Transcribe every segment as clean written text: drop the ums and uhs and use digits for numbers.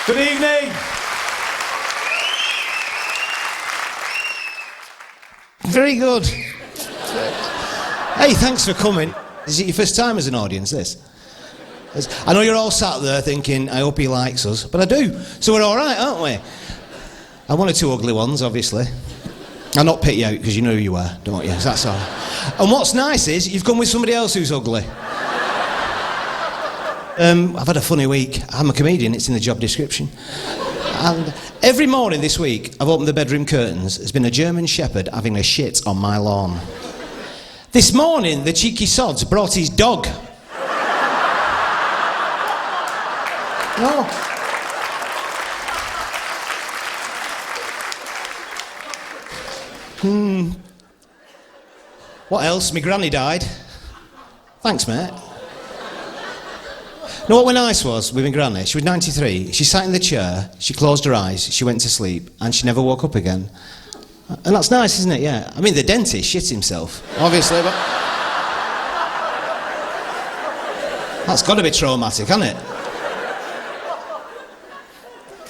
Good evening. Very good. Hey, thanks for coming. Is it your first time as an audience, this? I know you're all sat there thinking, I hope he likes us, but I do. So we're all right, aren't we? And one or two ugly ones, obviously. I'll not pick you out because you know who you are, don't you? So that's all right. And what's nice is you've come with somebody else who's ugly. I've had a funny week. I'm a comedian, it's in the job description. And every morning this week, I've opened the bedroom curtains, there's been a German Shepherd having a shit on my lawn. This morning, the cheeky sods brought his dog. No. What else? My granny died. Thanks, mate. You know what nice was with my granny? She was 93. She sat in the chair, she closed her eyes, she went to sleep, and she never woke up again. And that's nice, isn't it? Yeah. I mean, the dentist shit himself, obviously, but... That's got to be traumatic, hasn't it?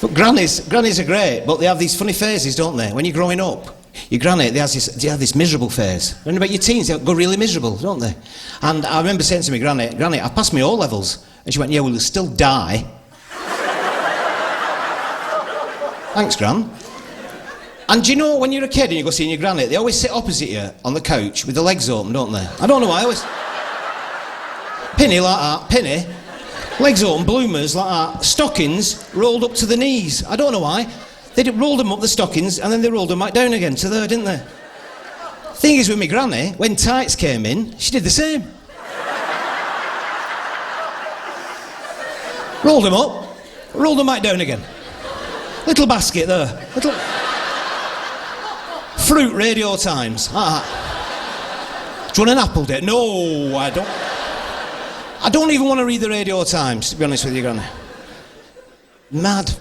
But grannies are great, but they have these funny phases, don't they? When you're growing up, your granny, they have this miserable phase. When about your teens, they go really miserable, don't they? And I remember saying to my Granny, I've passed my O-levels. And she went, yeah, well, you'll still die. Thanks, Gran. And do you know, when you're a kid and you go seeing your granny, they always sit opposite you on the couch with the legs open, don't they? I don't know why, I always... Pinny like that, pinny. Legs open, bloomers like that. Stockings rolled up to the knees. I don't know why. They rolled them up, the stockings, and then they rolled them back down again to there, didn't they? Thing is with my granny, when tights came in, she did the same. Rolled them up, rolled them back down again. Little basket there. Little... Fruit Radio Times. Do you want an apple date? No, I don't. I don't even want to read the Radio Times, to be honest with you, Granny. Mad.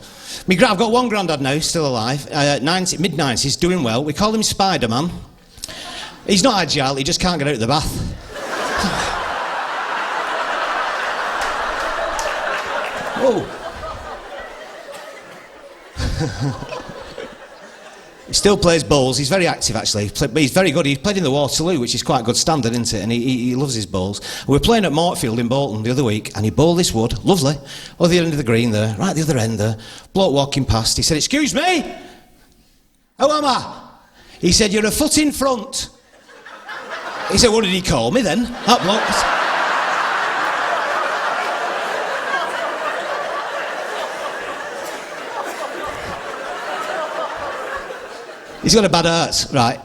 I've got one granddad now, still alive, mid-90s, doing well. We call him Spider-Man. He's not agile, he just can't get out of the bath. Whoa. He still plays bowls. He's very active, actually. He's very good. He played in the Waterloo, which is quite a good standard, isn't it? And he loves his bowls. We were playing at Mortfield in Bolton the other week, and he bowled this wood, lovely, other end of the green there, right at the other end there. Bloke walking past, he said, "Excuse me? How am I?" He said, "You're a foot in front." He said, "What did he call me then?" That bloke. He's got a bad heart, right?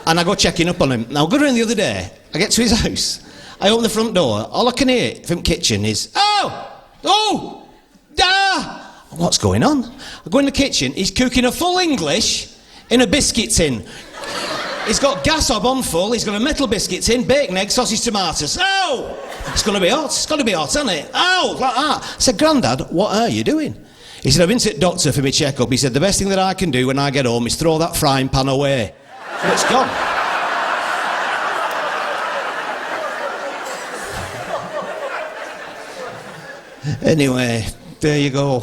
And I go checking up on him. Now, I go around the other day, I get to his house, I open the front door, all I can hear from the kitchen is, "Oh! Da!" What's going on? I go in the kitchen, he's cooking a full English in a biscuit tin. He's got gas hob on full, he's got a metal biscuit tin, bacon, egg, sausage, tomatoes. Oh! It's going to be hot, it's got to be hot, isn't it? Oh! Like that. I said, "Grandad, what are you doing?" He said, "I've been to the doctor for my check-up." He said, "The best thing that I can do when I get home is throw that frying pan away." And it's gone. Anyway, there you go.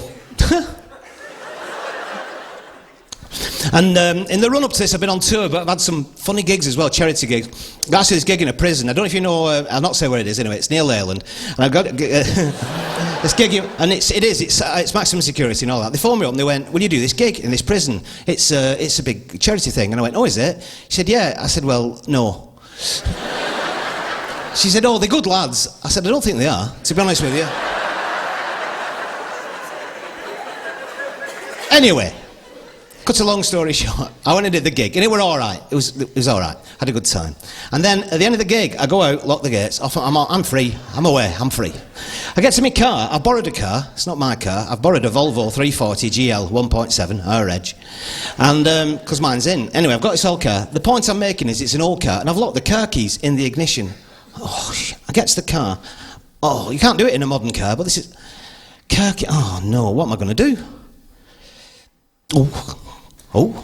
And in the run-up to this, I've been on tour, but I've had some funny gigs as well, charity gigs. Actually, this gig in a prison. I don't know if you know, I'll not say where it is anyway, it's near Leyland. And I've got this gig, and it's maximum security and all that. They phoned me up and they went, "Will you do this gig in this prison? It's a big charity thing." And I went, "Oh, is it?" She said, "Yeah." I said, "Well, no." She said, "Oh, they're good lads." I said, "I don't think they are, to be honest with you." Anyway. Cut a long story short, I went and did the gig, and it were all right. It was all right. Had a good time. And then at the end of the gig, I go out, lock the gates. I'm free. I'm away. I'm free. I get to my car. I borrowed a car. It's not my car. I've borrowed a Volvo 340 GL 1.7 R-Edge, and because mine's in. Anyway, I've got this old car. The point I'm making is it's an old car, and I've locked the car keys in the ignition. Oh, I get to the car. Oh, you can't do it in a modern car, but this is car key. Oh no, what am I going to do? Oh,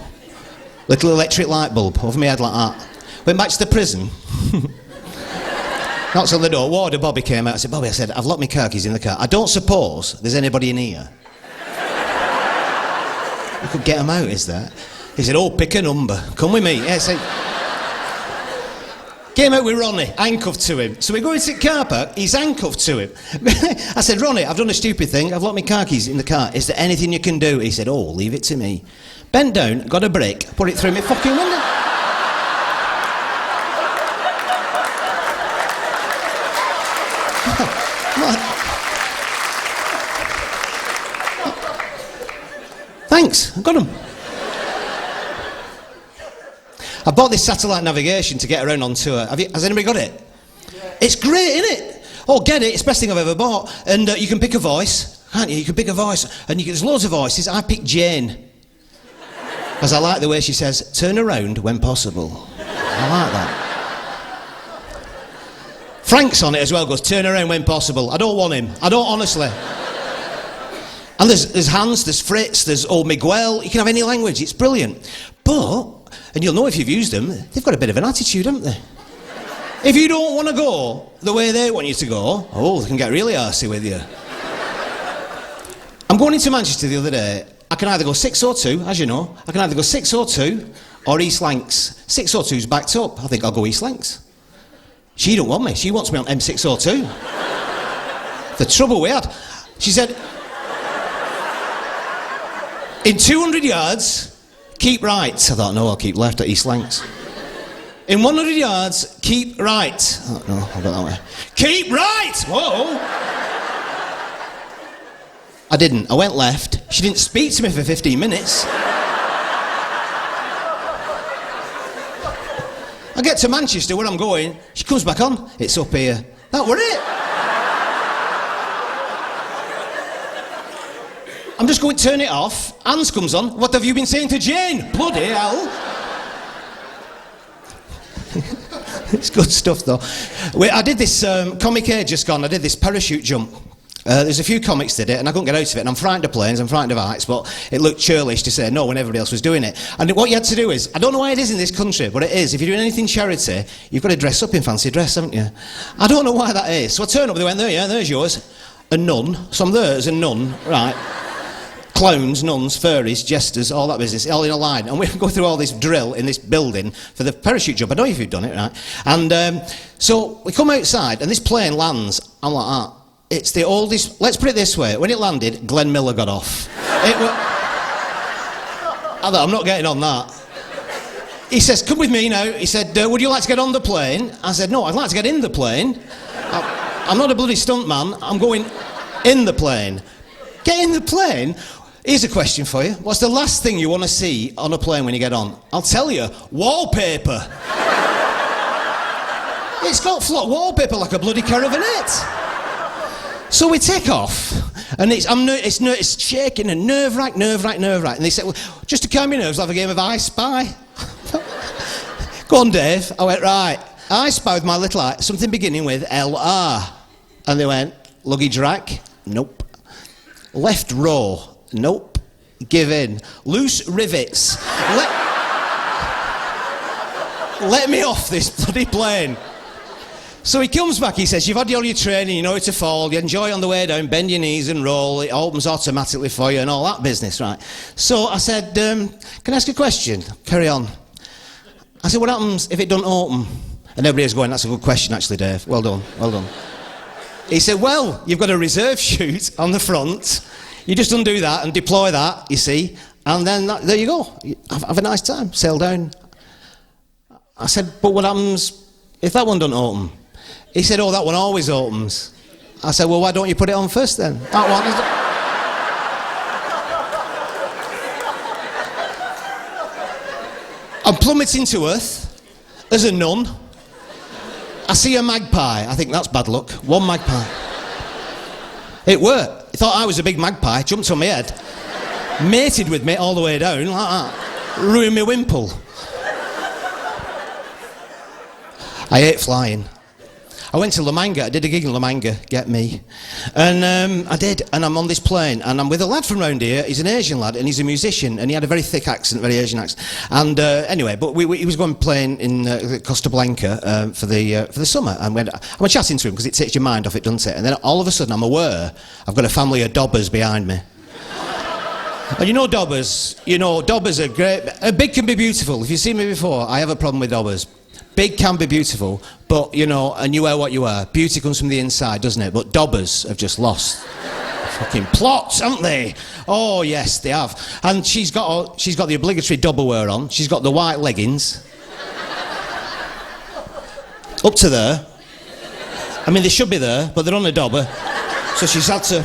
little electric light bulb over my head like that. Went back to the prison. Knocked on the door. Warder Bobby came out. I said, "Bobby," I said, "I've locked my car keys in the car. I don't suppose there's anybody in here." You could get him out, is there? He said, oh, pick a number. Come with me. Yeah, so... Came out with Ronnie, handcuffed to him. So we go into the car park, he's handcuffed to him. I said, Ronnie, I've done a stupid thing. I've locked my car keys in the car. Is there anything you can do? He said, oh, leave it to me. Bent down, got a brick, put it through my fucking window. Thanks, I got him. I bought this satellite navigation to get around on tour. Has anybody got it? Yeah. It's great, isn't it? Oh, get it. It's the best thing I've ever bought. And you can pick a voice, can't you? You can pick a voice. And there's loads of voices. I picked Jane. Because I like the way she says, turn around when possible. I like that. Frank's on it as well, goes, turn around when possible. I don't want him. I don't, honestly. And there's Hans, there's Fritz, there's old Miguel. You can have any language. It's brilliant. But... and you'll know if you've used them, they've got a bit of an attitude, haven't they? If you don't want to go the way they want you to go, oh, they can get really arsey with you. I'm going into Manchester the other day. I can either go 602, as you know, I can either go 602 or East Lancs. 602's backed up. I think I'll go East Lancs. She don't want me. She wants me on M602. The trouble we had, she said, in 200 yards... keep right. I thought, no, I'll keep left at East Lancs. In 100 yards, keep right. Oh, no, I'll go that way. Keep right! Whoa! I didn't. I went left. She didn't speak to me for 15 minutes. I get to Manchester, where I'm going. She comes back on. It's up here. That were it. I'm just going to turn it off. Hans comes on. What have you been saying to Jane? Bloody hell. It's good stuff, though. I did this comic age just gone. I did this parachute jump. There's a few comics did it, and I couldn't get out of it. And I'm frightened of planes, I'm frightened of heights, but it looked churlish to say no when everybody else was doing it. And what you had to do is, I don't know why it is in this country, but it is. If you're doing anything charity, you've got to dress up in fancy dress, haven't you? I don't know why that is. So I turned up, they went, there, yeah, there's yours. A nun. So I'm there as a nun, right. Clowns, nuns, furries, jesters, all that business, all in a line. And we go through all this drill in this building for the parachute jump. I don't know if you've done it, right? And so we come outside, and this plane lands. I'm like, ah, it's the oldest... Let's put it this way. When it landed, Glenn Miller got off. I thought, I'm not getting on that. He says, come with me now. He said, would you like to get on the plane? I said, no, I'd like to get in the plane. I'm not a bloody stunt man. I'm going in the plane. Get in the plane? Here's a question for you. What's the last thing you want to see on a plane when you get on? I'll tell you, wallpaper. It's got flat wallpaper like a bloody caravanette. So we take off, and it's shaking and nerve-wrack. And they said, well, just to calm your nerves, I'll have a game of I Spy. Go on, Dave. I went, right. I Spy with my little eye, something beginning with LR. And they went, luggage rack? Nope. Left row? Nope. Give in. Loose rivets. Let me off this bloody plane. So he comes back, he says, you've had all your training, you know how to fall, you enjoy on the way down, bend your knees and roll, it opens automatically for you and all that business, right? So I said, can I ask a question? Carry on. I said, what happens if it doesn't open? And everybody was going, that's a good question actually, Dave. Well done, well done. He said, well, you've got a reserve chute on the front, you just undo that and deploy that, you see, and then there you go. Have a nice time, sail down. I said, but what happens if that one doesn't open? He said, oh, that one always opens. I said, well, why don't you put it on first then? That one is... I'm plummeting to earth as a nun. I see a magpie. I think that's bad luck. One magpie. It worked. He thought I was a big magpie, jumped on my head, mated with me all the way down, like that. Ruined my wimple. I hate flying. I went to La Manga, I did a gig in La Manga, get me. And I did, and I'm on this plane, and I'm with a lad from round here, he's an Asian lad, and he's a musician, and he had a very thick accent, very Asian accent. And anyway, but he was going playing in Costa Blanca for the summer, and I'm chatting to him, because it takes your mind off it, doesn't it? And then all of a sudden, I'm aware I've got a family of dobbers behind me. And you know dobbers are great. Big can be beautiful. If you've seen me before, I have a problem with dobbers. Big can be beautiful, but and you wear what you wear. Beauty comes from the inside, doesn't it? But dobbers have just lost fucking plots, haven't they? Oh yes, they have. And she's got the obligatory dobber wear on. She's got the white leggings up to there. I mean, they should be there, but they're on a dobber, so she's had to.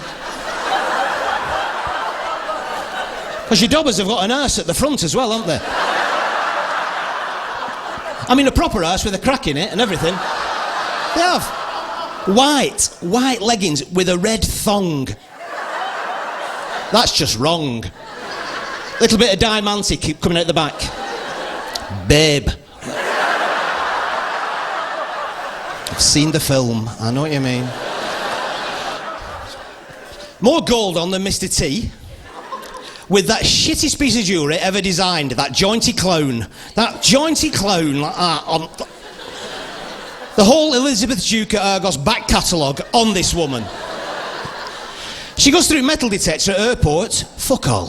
Because your dobbers have got an arse at the front as well, haven't they? I mean, a proper arse with a crack in it and everything. They have. White leggings with a red thong. That's just wrong. Little bit of diamante coming out the back. Babe. I've seen the film, I know what you mean. More gold on than Mr. T. With that shittest piece of jewellery ever designed, that jointy clone. That jointy clone like that. The whole Elizabeth Duke at Argos back catalogue on this woman. She goes through metal detector at airport. Fuck all.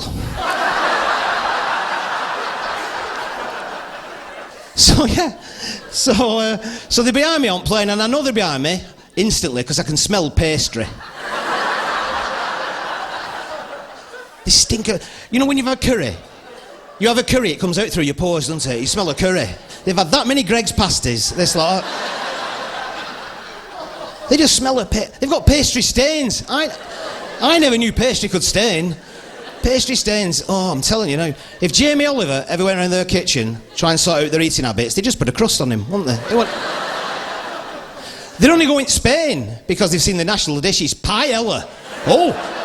So yeah, so they're behind me on plane, and I know they're behind me instantly because I can smell pastry. This stinker. You know when you've had curry? You have a curry, it comes out through your pores, doesn't it? You smell a curry. They've had that many Greggs pasties, this lot. They just smell they've got pastry stains. I never knew pastry could stain. Pastry stains. Oh, I'm telling you now. If Jamie Oliver ever went around their kitchen, try and sort out their eating habits, they'd just put a crust on him, wouldn't they? They're only going to Spain because they've seen the national dishes. Paella. Oh.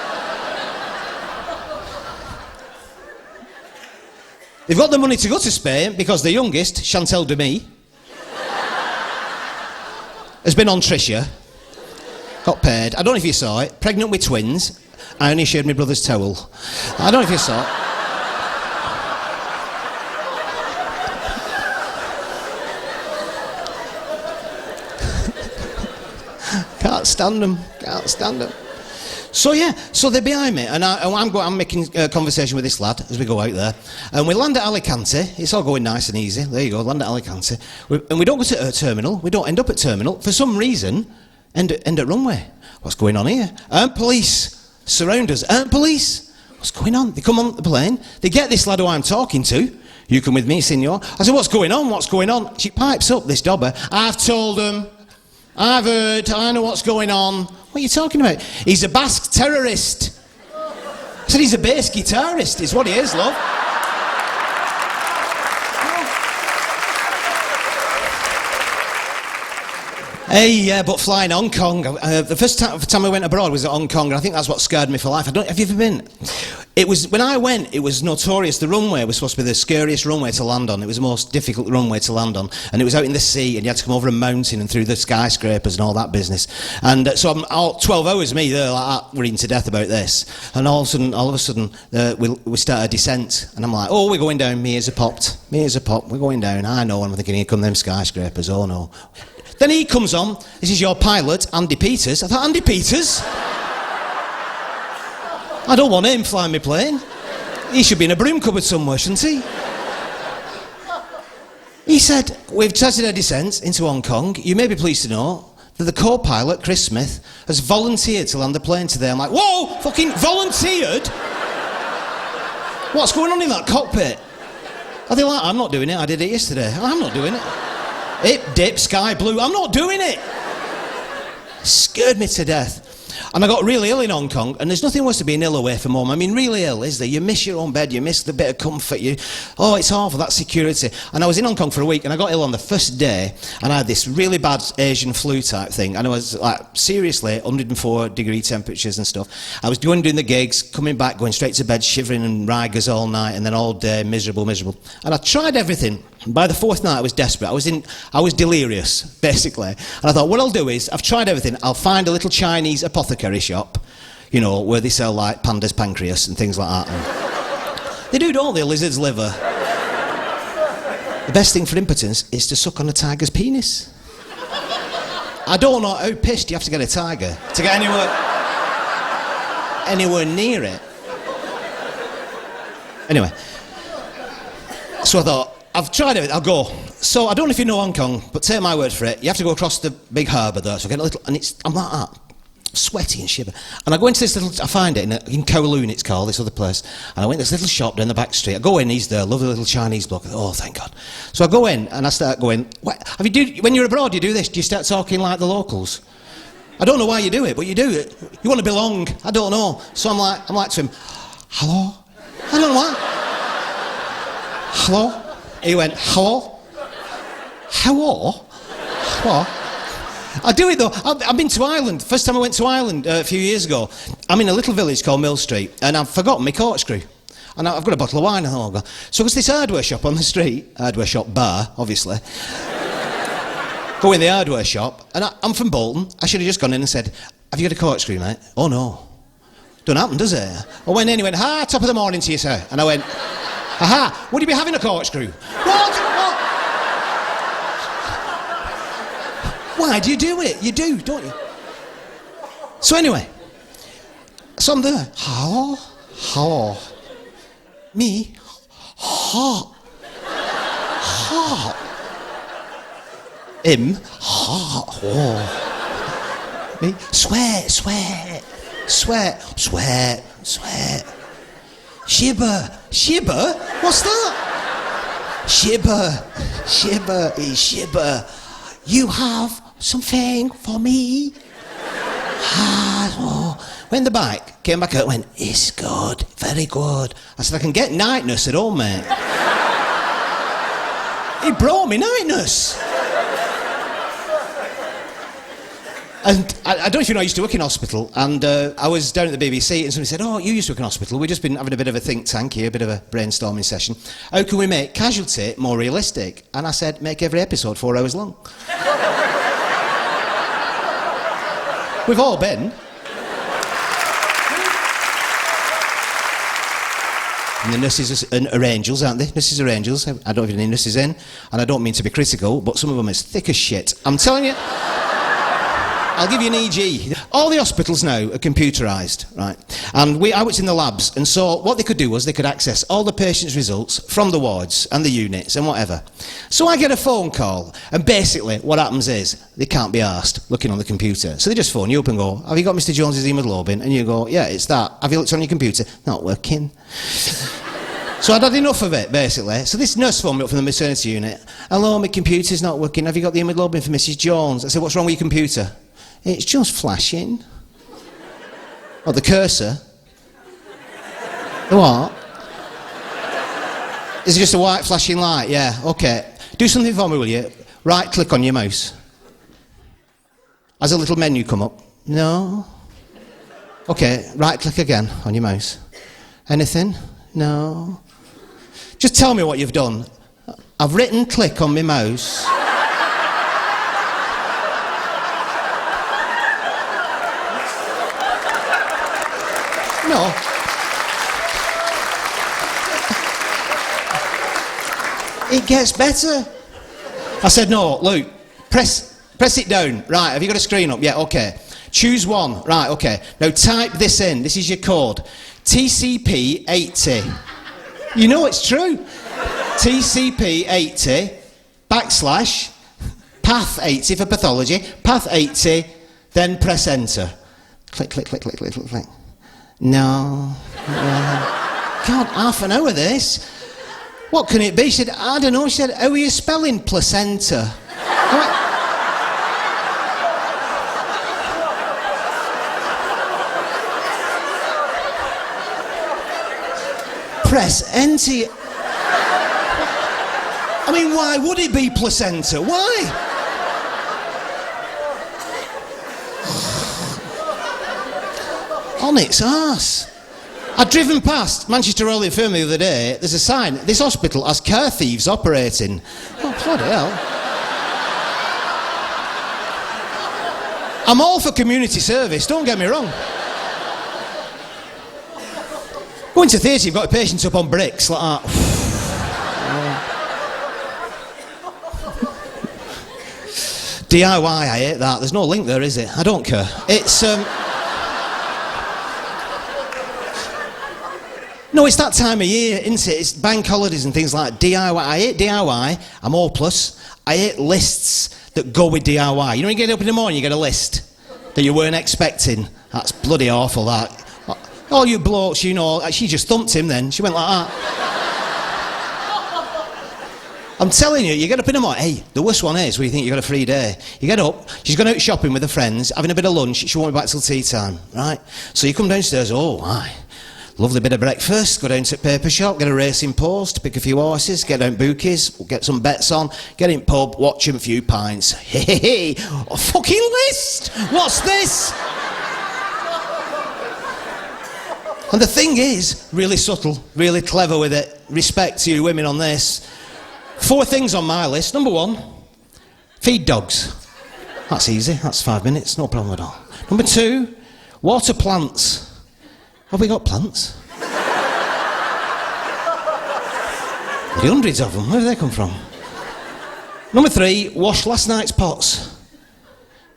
They've got the money to go to Spain because the youngest, Chantal Demi, has been on Tricia, got paid. I don't know if you saw it. Pregnant with twins. I only shared my brother's towel. I don't know if you saw it. Can't stand them. So yeah, so they're behind me, and I'm making conversation with this lad as we go out there, and we land at Alicante. It's all going nice and easy. There you go, land at Alicante, and we don't go to terminal. We don't end up at terminal for some reason. End at runway. What's going on here? Armed police surround us. Armed police. What's going on? They come on the plane. They get this lad who I'm talking to. You come with me, senor. I said, what's going on? What's going on? She pipes up, this dobber. I've told them. I've heard. I know what's going on. What are you talking about? He's a Basque terrorist. I said he's a bass guitarist, is what he is, love. Hey, yeah, but flying Hong Kong. The first time I went abroad was at Hong Kong, and I think that's what scarred me for life. Have you ever been? It was, when I went, it was notorious. The runway was supposed to be the scariest runway to land on. It was the most difficult runway to land on. And it was out in the sea, and you had to come over a mountain and through the skyscrapers and all that business. And so I'm all 12 hours, me there, like that, worrying to death about this. And all of a sudden, we start a descent. And I'm like, oh, we're going down. My ears are popped. We're going down. I know. And I'm thinking, here come them skyscrapers. Oh, no. Then he comes on. This is your pilot, Andy Peters. I thought, Andy Peters? I don't want him flying my plane. He should be in a broom cupboard somewhere, shouldn't he? He said, we've tested our descent into Hong Kong. You may be pleased to know that the co-pilot, Chris Smith, has volunteered to land the plane today. I'm like, whoa, fucking volunteered? What's going on in that cockpit? Are they like, I'm not doing it, I did it yesterday. I'm not doing it. Hip, dip, sky blue, I'm not doing it. Scared me to death. And I got really ill in Hong Kong, and there's nothing worse than being ill away from home. I mean, really ill, is there? You miss your own bed, you miss the bit of comfort, oh, it's awful, that security. And I was in Hong Kong for a week, and I got ill on the first day, and I had this really bad Asian flu type thing, and I was, like, seriously, 104-degree temperatures and stuff. I was doing the gigs, coming back, going straight to bed, shivering and rigors all night, and then all day, miserable. And I tried everything. By the fourth night, I was desperate. I was delirious, basically. And I thought, what I'll do is, I've tried everything. I'll find a little Chinese apothecary shop, where they sell, like, panda's pancreas and things like that. And they do, don't they, lizard's liver? The best thing for impotence is to suck on a tiger's penis. I don't know how pissed you have to get a tiger to get anywhere near it. Anyway. So I thought, I've tried it, I'll go. So I don't know if you know Hong Kong, but take my word for it, you have to go across the big harbour there, so I get a little, and I'm like that, sweaty and shiver. And I go into this little, I find it in Kowloon it's called, this other place, and I went to this little shop down the back street. I go in, he's there, lovely little Chinese bloke. Oh, thank God. So I go in, and I start going, when you're abroad, you do this, do you start talking like the locals? I don't know why you do it, but you do it. You want to belong, I don't know. So I'm like to him, hello? I don't know why. Hello? He went, hello? Hello? What? I do it though. I've been to Ireland. First time I went to Ireland a few years ago, I'm in a little village called Mill Street, and I've forgotten my corkscrew. And I've got a bottle of wine. So there's this hardware shop on the street, hardware shop bar, obviously. Go in the hardware shop, and I'm from Bolton. I should have just gone in and said, have you got a corkscrew, mate? Oh no. Don't happen, does it? I went in, he went, hi, top of the morning to you, sir. And I went, aha, would you be having a corkscrew? What? Why do you do it? You do, don't you? So anyway, so I'm there. Hello? Hello? Me? Hot. Hot. Him? Hot. Oh. Me? Sweat, sweat. Sweat, sweat, sweat. Shiver. Shiver? What's that? Shiver. Shiver is shiver. You have something for me? Went in the bike, came back out, went, it's good, very good. I said, I can get nightness at home, mate. He brought me nightness. And I don't know if you know, I used to work in hospital, and I was down at the BBC, and somebody said, oh, you used to work in hospital. We've just been having a bit of a think tank here, a bit of a brainstorming session. How can we make casualty more realistic? And I said, make every episode 4 hours long. We've all been. And the nurses are angels, aren't they? Nurses are angels. I don't have any nurses in, and I don't mean to be critical, but some of them are as thick as shit. I'm telling you. I'll give you an EG. All the hospitals now are computerised, right? And I was in the labs, and so what they could do was they could access all the patients' results from the wards and the units and whatever. So I get a phone call, and basically what happens is they can't be arsed looking on the computer. So they just phone you up and go, have you got Mr. Jones's haemoglobin? And you go, yeah, it's that. Have you looked on your computer? Not working. So I'd had enough of it, basically. So this nurse phoned me up from the maternity unit. Hello, my computer's not working. Have you got the haemoglobin for Mrs. Jones? I said, what's wrong with your computer? It's just flashing. Oh, the cursor? The what? Is it just a white flashing light? Yeah, okay. Do something for me, will you? Right click on your mouse. Has a little menu come up? No. Okay, right click again on your mouse. Anything? No. Just tell me what you've done. I've written click on my mouse. No. It gets better. I said, no, Luke, press it down. Right, have you got a screen up? Yeah, okay. Choose one. Right, okay. Now type this in. This is your code. TCP 80. You know it's true. TCP 80 / path 80 for pathology, path 80, then press enter. Click, click, click, click, click, click, click. No. God, half an hour this. What can it be? She said, I don't know. She said, how are you spelling placenta? Press enter. I mean, why would it be placenta? Why? On its arse. I'd driven past Manchester Royal Infirmary the other day. There's a sign. This hospital has car thieves operating. Oh, bloody hell. I'm all for community service, don't get me wrong. Going to theatre, you've got patients up on bricks like that. DIY, I hate that. There's no link there, is it? I don't care. It's, No, it's that time of year, isn't it? It's bank holidays and things like DIY. I hate DIY. I'm all plus. I hate lists that go with DIY. You know, when you get up in the morning, you get a list that you weren't expecting. That's bloody awful, that. All you blokes, you know, she just thumped him then. She went like that. I'm telling you, you get up in the morning. Hey, the worst one is where you think you've got a free day. You get up, she's gone out shopping with her friends, having a bit of lunch, she won't be back till tea time, right? So you come downstairs, oh, aye. Lovely bit of breakfast, go down to the paper shop, get a racing post, pick a few horses, get down bookies, get some bets on, get in pub, watch him a few pints. Hey, hey, hey, a fucking list! What's this? And the thing is, really subtle, really clever with it. Respect to you women on this. 4 things on my list. Number 1, feed dogs. That's easy, that's 5 minutes, no problem at all. Number 2, water plants. Have we got plants? The hundreds of them, where do they come from? Number 3, wash last night's pots.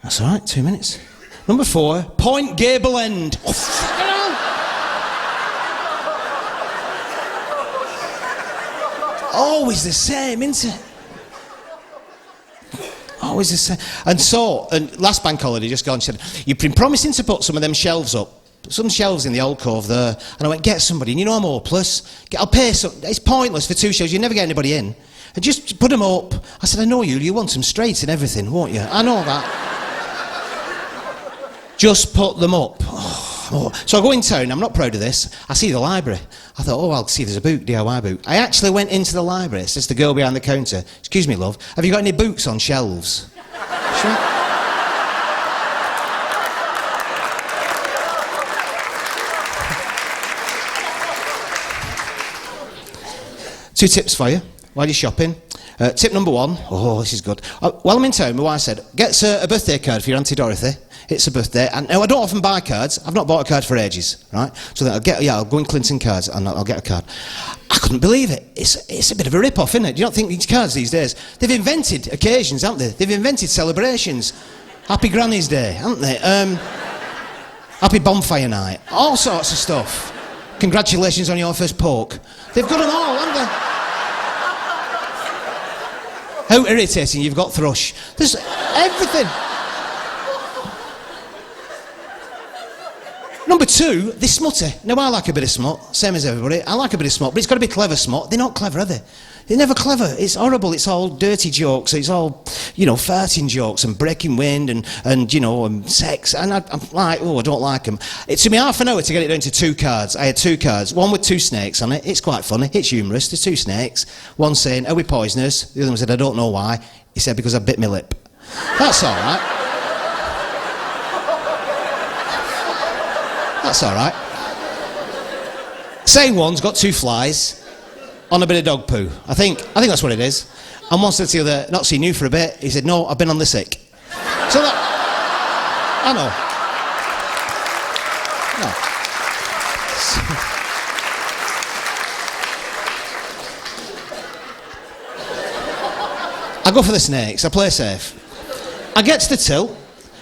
That's alright, 2 minutes. Number 4, point gable end. Oh, fucking hell. Always the same, isn't it? Always the same. And last bank holiday just gone, she said, you've been promising to put some of them shelves up. Some shelves in the alcove there. And I went, get somebody. And you know I'm hopeless. I'll pay some. It's pointless for 2 shelves. You never get anybody in. And just put them up. I said, I know you. You want them straight and everything, won't you? I know that. Just put them up. Oh. So I go in town, I'm not proud of this, I see the library. I thought, oh, I'll see there's a book, DIY book. I actually went into the library, says the girl behind the counter, excuse me, love, have you got any books on shelves? Sure. 2 tips for you while you're shopping. Tip number 1, oh, this is good. While I'm in town, my wife said, get a birthday card for your Auntie Dorothy. It's a birthday. And now I don't often buy cards. I've not bought a card for ages, right? So then I'll go in Clinton cards and I'll get a card. I couldn't believe it. It's a bit of a rip-off, isn't it? Do you not think these cards these days, they've invented occasions, haven't they? They've invented celebrations. Happy Granny's Day, haven't they? Happy Bonfire Night. All sorts of stuff. Congratulations on your first poke. They've got them all, haven't they? How irritating, you've got thrush. There's everything. Number 2, they're smutty. Now, I like a bit of smut, same as everybody. I like a bit of smut, but it's got to be clever smut. They're not clever, are they? They're never clever. It's horrible. It's all dirty jokes. It's all, you know, farting jokes and breaking wind and you know, and sex. And I'm like, oh, I don't like them. It took me half an hour to get it down to 2 cards. I had 2 cards, one with 2 snakes on it. It's quite funny. It's humorous. There's 2 snakes. One saying, are we poisonous? The other one said, I don't know why. He said, because I bit my lip. That's all right. That's all right. Same one's got 2 flies on a bit of dog poo. I think that's what it is. And one said to the other, not seen you for a bit. He said, no, I've been on the sick. So that, I know. No. I go for the snakes. I play safe. I get to the till.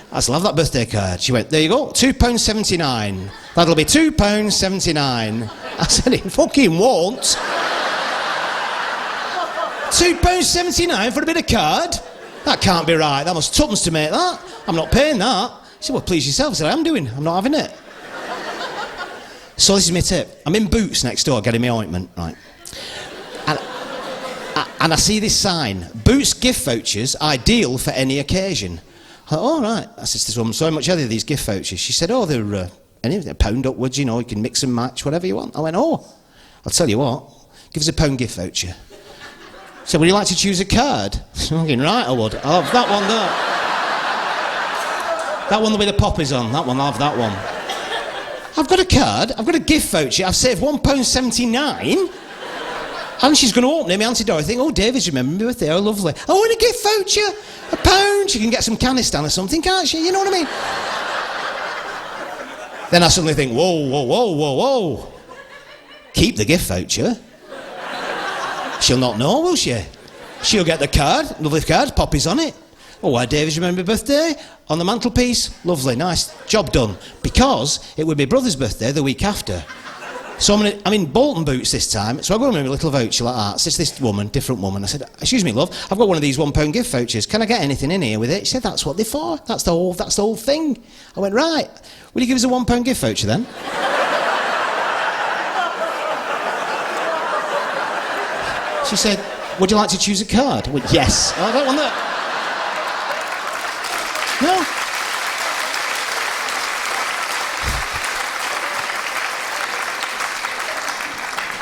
I said, I'll have that birthday card. She went, there you go, £2.79. That'll be £2.79. I said, it fucking won't. £2.79 for a bit of card? That can't be right. That must tuppence to make that. I'm not paying that. She said, well, please yourself. I said, I'm not having it. So this is my tip. I'm in Boots next door getting my ointment, right? And I see this sign, Boots gift vouchers, ideal for any occasion. I thought, oh, right. I said to this woman, so how much are they, these gift vouchers? She said, oh, they're a pound upwards, you know, you can mix and match, whatever you want. I went, oh, I'll tell you what, give us a £1 gift voucher. So would you like to choose a card? Fucking right, I would. I'll have that one there. That one with the poppies on, that one, I'll have that one. I've got a card, I've got a gift voucher, I've saved £1.79. And she's going to open it, my Auntie Dorothy, think, oh, David's remembering my birthday, oh, lovely. Oh, and a gift voucher, £1. She can get some Canistan or something, can't she? You know what I mean? Then I suddenly think, whoa. Keep the gift voucher. She'll not know, will she? She'll get the card, lovely card, poppies on it. Oh, why David's remembering my birthday? On the mantelpiece, lovely, nice, job done. Because it would be brother's birthday the week after. So I'm in Bolton boots this time, so I go in with a little voucher like that. It's this woman, different woman. I said, excuse me, love, I've got one of these £1 gift vouchers. Can I get anything in here with it? She said, that's what they're for. That's the whole thing. I went, right. Will you give us a £1 gift voucher then? She said, would you like to choose a card? I went, yes. I don't want that. No.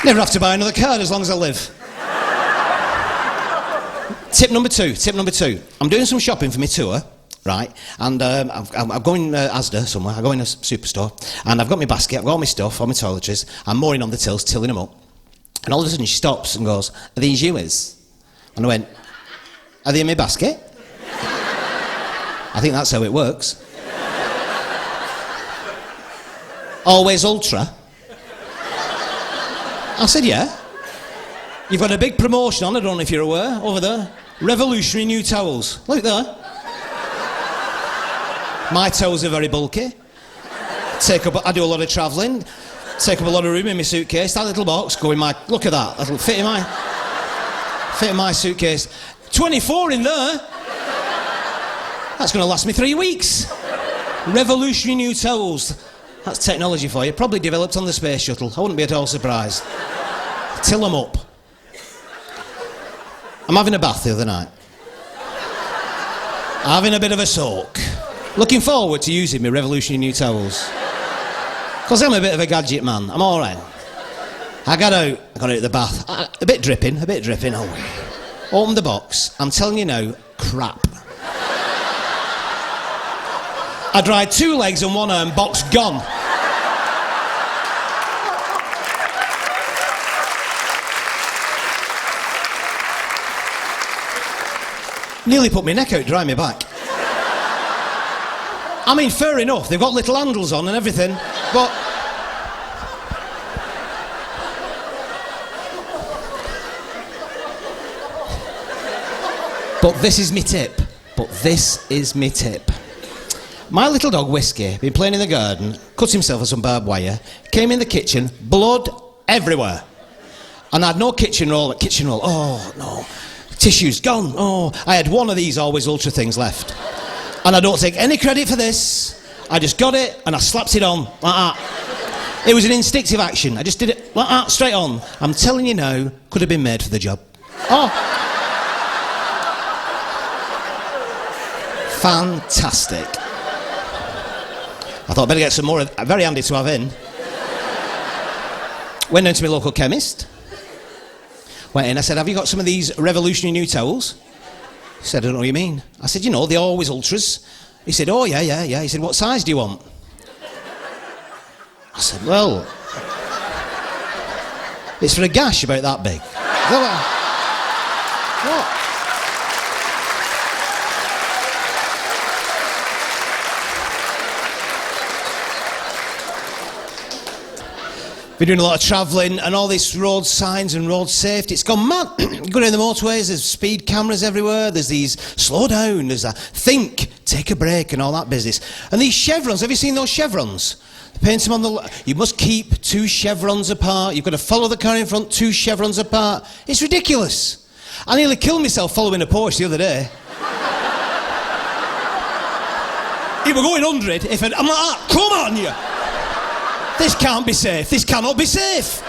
Never have to buy another card as long as I live. Tip number two. I'm doing some shopping for my tour, right? And I'm going Asda somewhere. I go in a superstore, and I've got my basket, I've got all my stuff, all my toiletries. I'm mooring on the tills, tilling them up. And all of a sudden she stops and goes, are these yours? And I went, are they in my basket? I think that's how it works. Always Ultra? I said, yeah. You've got a big promotion on, I don't know if you're aware, over there. Revolutionary new towels. Look there. My towels are very bulky. I do a lot of travelling. Take up a lot of room in my suitcase. That little box go in my... Look at that. That'll fit in my suitcase. 24 in there. That's going to last me 3 weeks. Revolutionary new towels. That's technology for you. Probably developed on the space shuttle. I wouldn't be at all surprised. Till them up. I'm having a bath the other night. Having a bit of a soak. Looking forward to using my revolutionary new towels. Because I'm a bit of a gadget man. I'm all right. I got out of the bath. A bit dripping. Oh. Opened the box. I'm telling you now, crap. I dried 2 legs and 1 arm, box gone. Nearly put my neck out, dry my back. I mean, fair enough, they've got little handles on and everything, but... But this is me tip. My little dog, Whiskey, been playing in the garden, cut himself with some barbed wire, came in the kitchen, blood everywhere. And I had no kitchen roll, oh no. Tissues gone, oh. I had one of these Always Ultra things left. And I don't take any credit for this. I just got it and I slapped it on, like that. It was an instinctive action. I just did it like that, straight on. I'm telling you now, could have been made for the job. Oh. Fantastic. I thought I'd better get some more, very handy to have in. Went down to my local chemist. Went in, I said, have you got some of these revolutionary new towels? He said, I don't know what you mean. I said, you know, the Always Ultras. He said, oh, yeah. He said, what size do you want? I said, well, it's for a gash about that big. What? Been doing a lot of travelling and all this road signs and road safety. It's gone mad. You go down the motorways, there's speed cameras everywhere. There's these slow down, there's a think, take a break and all that business. And these chevrons, have you seen those chevrons? They paint them on the... You must keep 2 chevrons apart. You've got to follow the car in front 2 chevrons apart. It's ridiculous. I nearly killed myself following a Porsche the other day. It were going 100 if I'm like that. Come on, you. This can't be safe. This cannot be safe.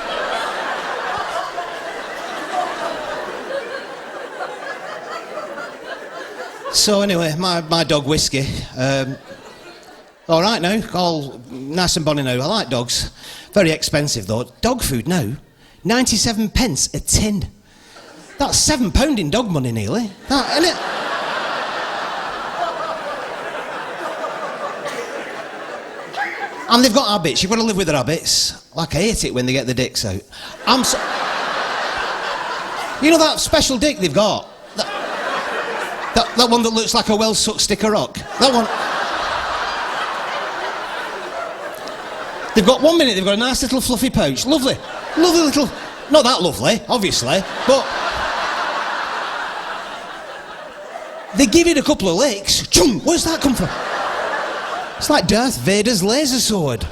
So anyway, my dog Whiskey, all right now, all nice and bonny now. I like dogs. Very expensive though. Dog food now, 97 pence a tin. That's £7 in dog money nearly. That, isn't it? And they've got habits. You've got to live with their habits. Like I hate it when they get the dicks out. You know that special dick they've got? That one that looks like a well-sucked stick of rock? That one. They've got 1 minute, they've got a nice little fluffy pouch. Lovely. Lovely little... Not that lovely, obviously, but... They give it a couple of licks. Chum! Where's that come from? It's like Darth Vader's laser sword.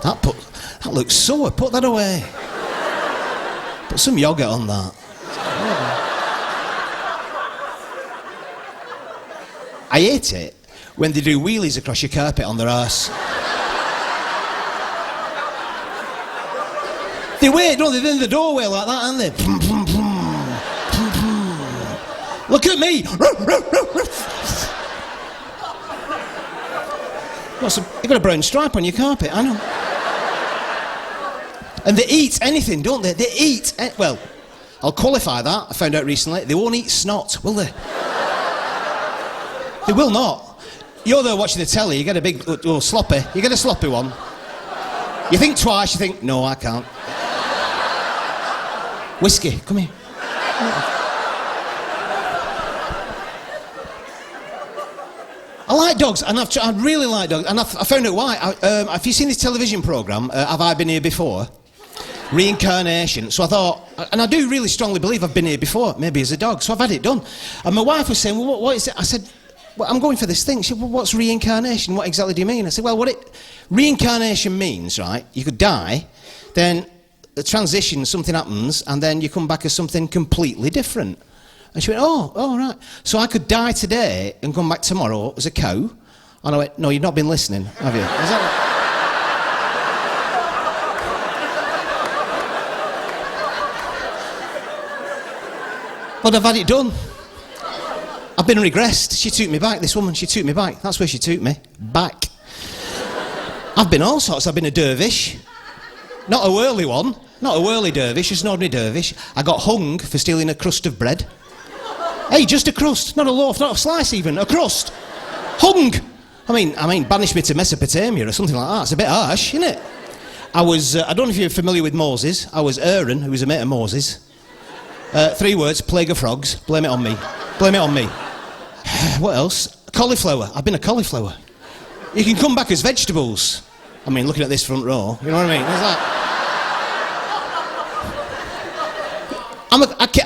That looks sour. Put that away. Put some yoghurt on that. I hate it when they do wheelies across your carpet on their arse. They wait, no, they're in the doorway like that, aren't they? Look at me! You've got a brown stripe on your carpet, I know. And they eat anything, don't they? They eat... Well, I'll qualify that, I found out recently. They won't eat snot, will they? They will not. You're there watching the telly, you get a big... sloppy. You get a sloppy one. You think twice, you think, no, I can't. Whiskey, come here. I like dogs, and I really like dogs, and I found out why. Have you seen this television programme, Have I Been Here Before? Reincarnation. So I thought, and I do really strongly believe I've been here before, maybe as a dog, so I've had it done. And my wife was saying, well, what is it? I said, well, I'm going for this thing. She said, well, what's reincarnation? What exactly do you mean? I said, well, reincarnation means, right, you could die, then the transition, something happens, and then you come back as something completely different. And she went, oh, right. So I could die today and come back tomorrow as a cow? And I went, no, you've not been listening, have you? Is that... But I've had it done. I've been regressed. She took me back, this woman, she took me back. That's where she took me, back. I've been all sorts. I've been a dervish. Not a whirly one, not a whirly dervish, just an ordinary dervish. I got hung for stealing a crust of bread. Hey, just a crust, not a loaf, not a slice even, a crust. Hung! I mean, banish me to Mesopotamia or something like that. It's a bit harsh, isn't it? I don't know if you're familiar with Moses. I was Aaron, who was a mate of Moses. 3 words, plague of frogs. Blame it on me. Blame it on me. What else? Cauliflower. I've been a cauliflower. You can come back as vegetables. I mean, looking at this front row, you know what I mean? There's that.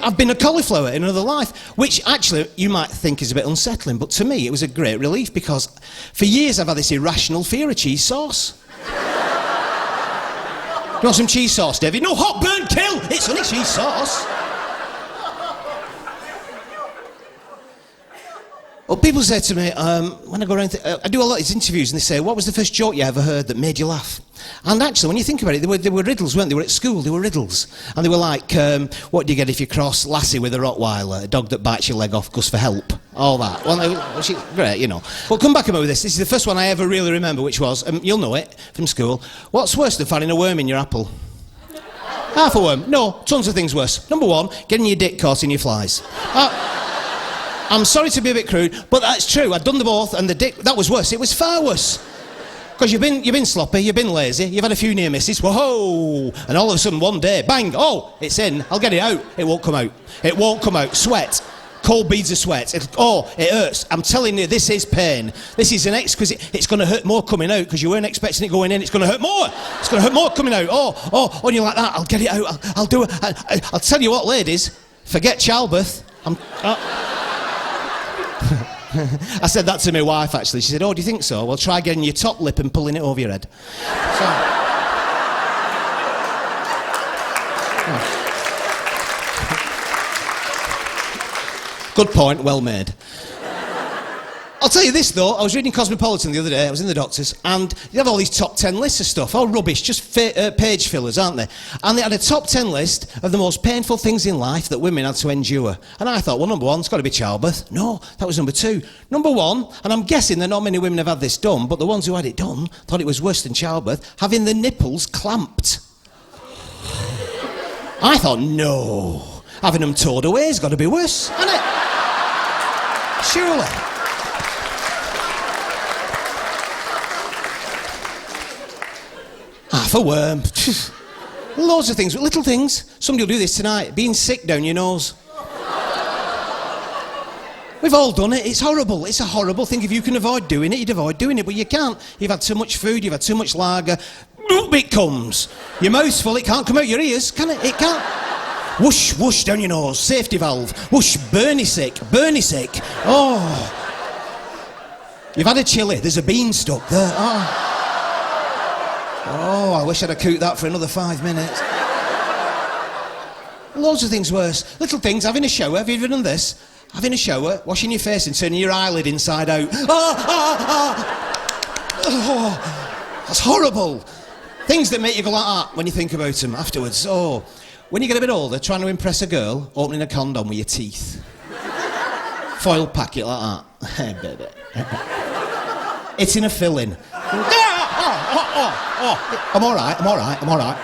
I've been a cauliflower in another life, which actually you might think is a bit unsettling, but to me it was a great relief because for years I've had this irrational fear of cheese sauce. You want some cheese sauce, David? No, hot, burn, kill! It's only cheese sauce. Well, people say to me, when I go around, I do a lot of these interviews, and they say, what was the first joke you ever heard that made you laugh? And actually, when you think about it, they were riddles, weren't they? They were at school, they were riddles. And they were like, what do you get if you cross Lassie with a Rottweiler, a dog that bites your leg off goes for help? All that. Well, great, you know. But come back about this. This is the first one I ever really remember, which was, you'll know it from school. What's worse than finding a worm in your apple? Half a worm. No, tons of things worse. Number 1, getting your dick caught in your flies. I'm sorry to be a bit crude, but that's true. I'd done them both, and the dick, that was worse. It was far worse. Because you've been sloppy, you've been lazy, you've had a few near misses, whoa, and all of a sudden one day, bang, oh, it's in, I'll get it out. It won't come out. It won't come out. Sweat. Cold beads of sweat. It hurts. I'm telling you, this is pain. This is an exquisite, it's going to hurt more coming out, because you weren't expecting it going in, it's going to hurt more. It's going to hurt more coming out. And you're like that, I'll get it out, I'll do it. I'll tell you what, ladies, forget childbirth. I said that to my wife, actually. She said, oh, do you think so? Well, try getting your top lip and pulling it over your head. Good point, well made. I'll tell you this, though. I was reading Cosmopolitan the other day. I was in the doctor's, and you have all these top 10 lists of stuff. All rubbish, just page fillers, aren't they? And they had a top 10 list of the most painful things in life that women had to endure. And I thought, well, number 1, it's got to be childbirth. No, that was number 2. Number 1, and I'm guessing that not many women have had this done, but the ones who had it done thought it was worse than childbirth, having the nipples clamped. I thought, no, having them towed away has got to be worse, hasn't it? Surely. Half a worm. Loads of things, little things. Somebody will do this tonight. Being sick down your nose. We've all done it. It's horrible. It's a horrible thing. If you can avoid doing it, you'd avoid doing it, but you can't. You've had too much food, you've had too much lager. Boop, it comes. Your mouth's full, it can't come out your ears, can it? It can't. Whoosh, whoosh down your nose. Safety valve. Whoosh, Bernie sick. Bernie sick. Oh. You've had a chilli. There's a bean stuck there. Oh. Oh, I wish I'd have cooked that for another 5 minutes. Loads of things worse. Little things, having a shower. Have you ever done this? Having a shower, washing your face and turning your eyelid inside out. Oh, that's horrible. Things that make you go like that when you think about them afterwards. Oh, when you get a bit older, trying to impress a girl, opening a condom with your teeth. Foil packet like that. It's in a filling. I'm all right.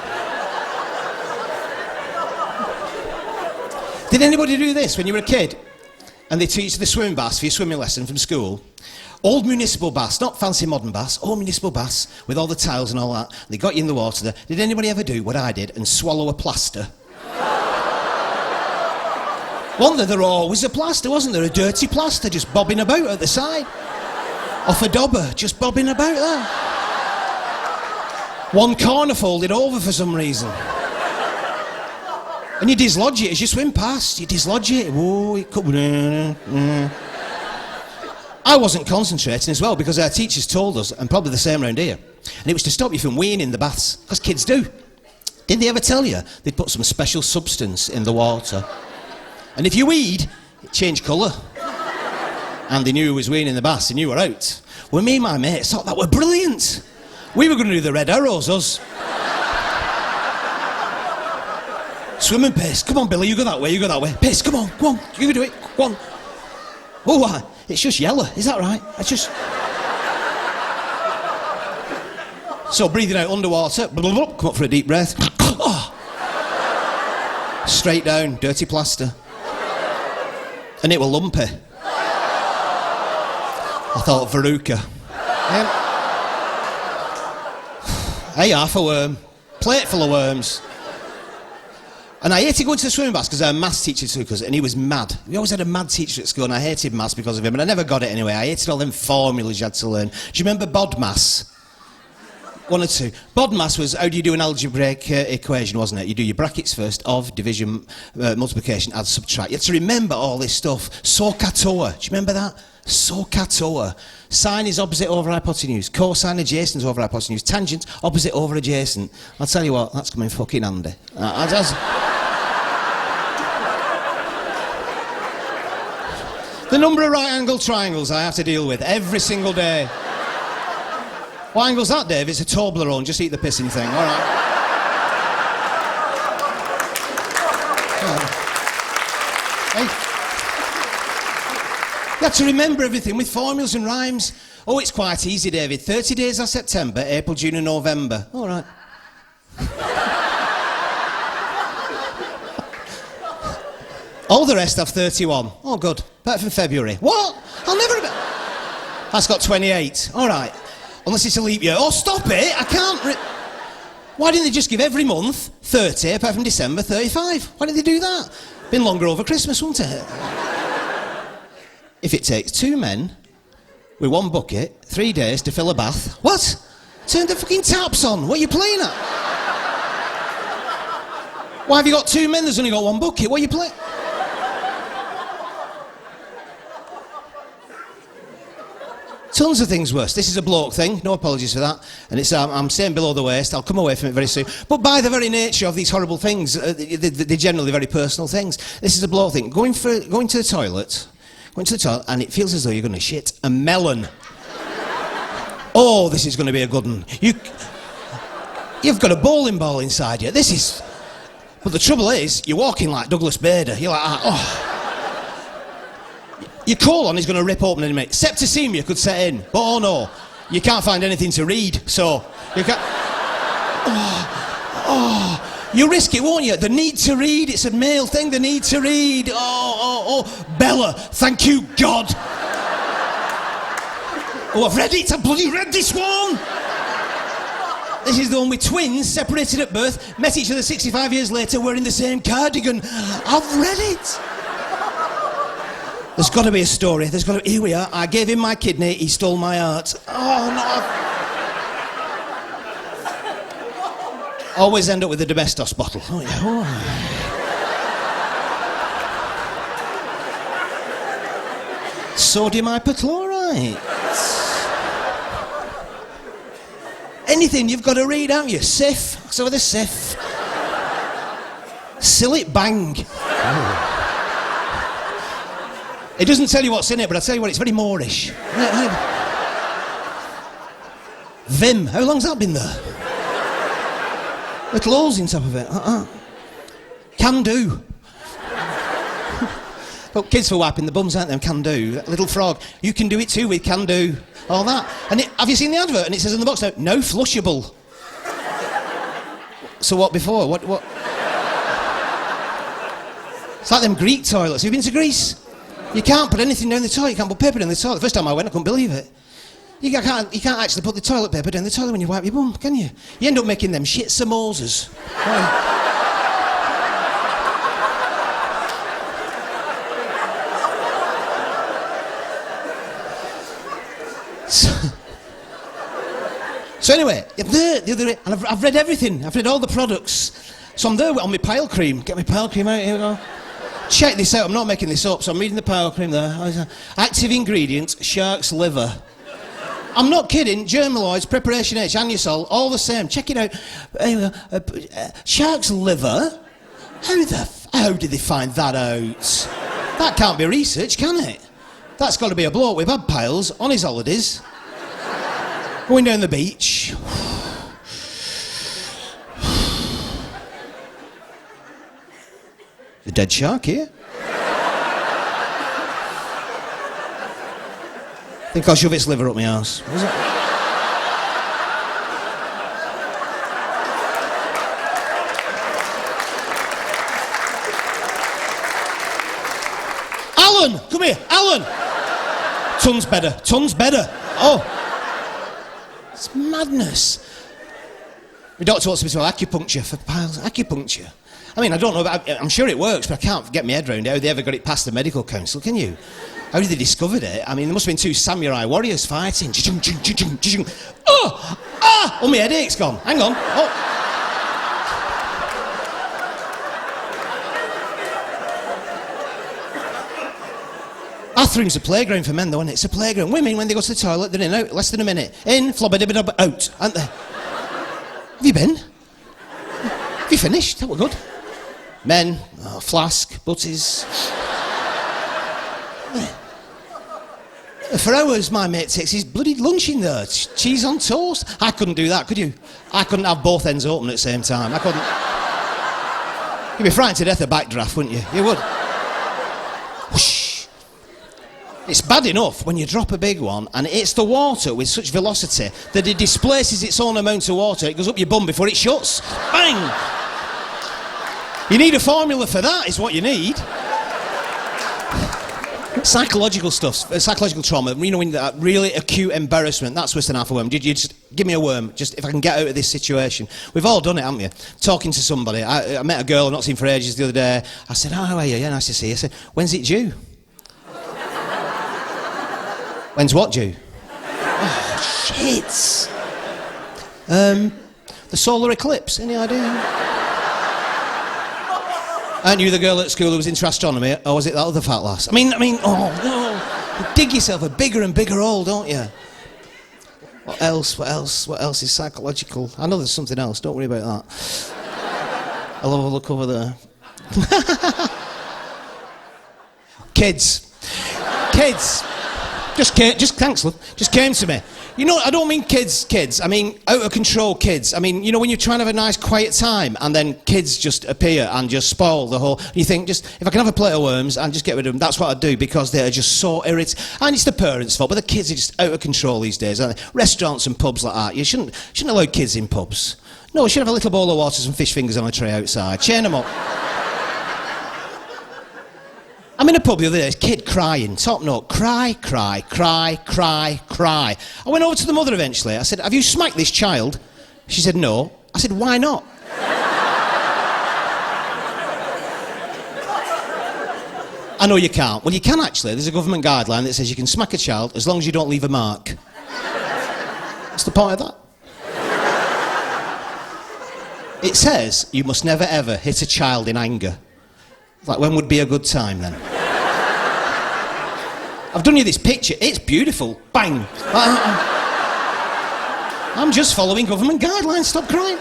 Did anybody do this when you were a kid? And they teach the swimming baths for your swimming lesson from school? Old municipal baths, not fancy modern baths, old municipal baths with all the tiles and all that. They got you in the water there. Did anybody ever do what I did and swallow a plaster? Wasn't there always a plaster, wasn't there? A dirty plaster just bobbing about at the side. Off a dobber, just bobbing about there. One corner folded over for some reason. And you dislodge it as you swim past. You dislodge it. Whoa, it could... I wasn't concentrating as well because our teachers told us, and probably the same around here, and it was to stop you from weeing in the baths, because kids do. Didn't they ever tell you they'd put some special substance in the water? And if you weed, it changed colour. And they knew who was weeing in the baths, they knew we were out. Well, me and my mates thought that were brilliant. We were going to do the red arrows, us. Swimming pace. Come on, Billy, you go that way. Pace, come on, you can do it, go on. Oh, it's just yellow, is that right? It's just... So, breathing out underwater, come up for a deep breath. Straight down, dirty plaster. And it were lumpy. I thought, Veruca. Hey, half a worm. Plate full of worms. And I hated going to the swimming baths because our maths teacher took us, and he was mad. We always had a mad teacher at school, and I hated maths because of him, and I never got it anyway. I hated all them formulas you had to learn. Do you remember BODMAS? 1 or 2. BODMAS was, how do you do an algebraic equation, wasn't it? You do your brackets first, of, division, multiplication, add, subtract. You had to remember all this stuff. SOHCAHTOA. Do you remember that? SOHCAHTOA. Sine is opposite over hypotenuse. Cosine adjacent is over hypotenuse. Tangent, opposite over adjacent. I'll tell you what, that's coming fucking handy. The number of right-angled triangles I have to deal with every single day. What angle's that, Dave? It's a Toblerone. Just eat the pissing thing. All right. Hey. You have to remember everything with formulas and rhymes. Oh, it's quite easy, David. 30 days are September, April, June and November. All right. All the rest have 31. Oh, good. Better for February. What? I'll never... That's got 28. All right. Unless it's a leap year. Oh, stop it! I can't... Why didn't they just give every month 30, apart from December, 35? Why didn't they do that? Been longer over Christmas, wouldn't it? If it takes 2 men with 1 bucket, 3 days to fill a bath... What? Turn the fucking taps on. What are you playing at? Why have you got 2 men? There's only got 1 bucket. What are you playing... Tons of things worse. This is a bloke thing, no apologies for that. And it's I'm staying below the waist, I'll come away from it very soon. But by the very nature of these horrible things, they're generally very personal things. This is a bloke thing. Going to the toilet, and it feels as though you're going to shit a melon. Oh, this is going to be a good one. You've got a bowling ball inside you. This is... But the trouble is, you're walking like Douglas Bader. You're like, oh... Your colon is going to rip open in a minute. Septicemia could set in, but oh no, you can't find anything to read, so you can't... You risk it, won't you? The need to read, it's a male thing, the need to read. Oh, Bella, thank you, God. Oh, I've read it, I've bloody read this one. This is the one with twins, separated at birth, met each other 65 years later, wearing the same cardigan. I've read it. There's got to be a story. Here we are. I gave him my kidney. He stole my heart. Oh no! Always end up with a domestos bottle. Oh yeah. Oh. Sodium hypochlorite. Anything you've got to read, haven't you? Sif. So with a sif. Silly bang. It doesn't tell you what's in it, but I'll tell you what, it's very Moorish. Vim. How long's that been there? Little holes in top of it. Can do. Well, kids for wiping the bums, aren't they? Can do. Little frog. You can do it too with can do. All that. And have you seen the advert? And it says in the box now, no flushable. So what before? What? It's like them Greek toilets. Have you been to Greece? You can't put anything down the toilet. You can't put paper down the toilet. The first time I went, I couldn't believe it. You can't actually put the toilet paper down the toilet when you wipe your bum, can you? You end up making them shit samosas. So anyway, the other day, and I've read everything. I've read all the products. So I'm there on my pile cream. Get my pile cream out, here we go. Check this out, I'm not making this up. So I'm reading the pile cream there. Active ingredient, shark's liver. I'm not kidding, germaloids, preparation H, anisole, all the same. Check it out. Shark's liver? How did they find that out? That can't be research, can it? That's got to be a bloke with bad piles on his holidays. Going down the beach. The dead shark here. I think I'll shove its liver up my arse. Was it? Alan! Come here, Alan! Tons better, tons better. Oh. It's madness. My doctor wants me to have acupuncture for piles. Acupuncture. I mean, I don't know, but I'm sure it works, but I can't get my head around how they ever got it past the medical council, can you? How did they discover it? I mean, there must have been two samurai warriors fighting. Oh! Ah! Oh, my headache's gone. Hang on. Oh. Bathroom's a playground for men, though, isn't it? It's a playground. Women, when they go to the toilet, they're in, out, less than a minute. In, flobba-dibba-dubba, out, aren't they? Have you been? Have you finished? That were good. Men, flask, butties. For hours, my mate takes his bloody lunch in there. Cheese on toast. I couldn't do that, could you? I couldn't have both ends open at the same time. I couldn't. You'd be frightened to death of backdraft, wouldn't you? You would. Whoosh. It's bad enough when you drop a big one and it hits the water with such velocity that it displaces its own amount of water. It goes up your bum before it shuts. Bang! You need a formula for that, is what you need. Psychological stuff, psychological trauma, you know, when that really acute embarrassment, that's worse than half a worm. You just give me a worm, just if I can get out of this situation. We've all done it, haven't we? Talking to somebody. I met a girl I've not seen for ages the other day. I said, oh, how are you? Yeah, nice to see you. I said, when's it due? When's what due? Oh, shit. The solar eclipse, any idea? Aren't you the girl at school who was into astronomy, or was it that other fat lass? I mean, oh, no. You dig yourself a bigger and bigger hole, don't you? What else is psychological? I know there's something else, don't worry about that. I'll have a look over there. Kids. Just thanks, love. Just came to me. You know, I don't mean kids. I mean out of control kids. I mean, you know, when you're trying to have a nice quiet time and then kids just appear and just spoil the whole... You think, just, if I can have a plate of worms and just get rid of them, that's what I'd do, because they're just so irritating. And it's the parents' fault, but the kids are just out of control these days, aren't they? Restaurants and pubs like that, you shouldn't allow kids in pubs. No, you should have a little bowl of water and fish fingers on a tray outside. Chain them up. I'm in a pub the other day, kid crying, top note, cry. I went over to the mother eventually. I said, have you smacked this child? She said, no. I said, why not? I know you can't. Well, you can actually. There's a government guideline that says you can smack a child as long as you don't leave a mark. What's the point of that? It says you must never ever hit a child in anger. Like, when would be a good time then? I've done you this picture. It's beautiful. Bang. I'm just following government guidelines, stop crying.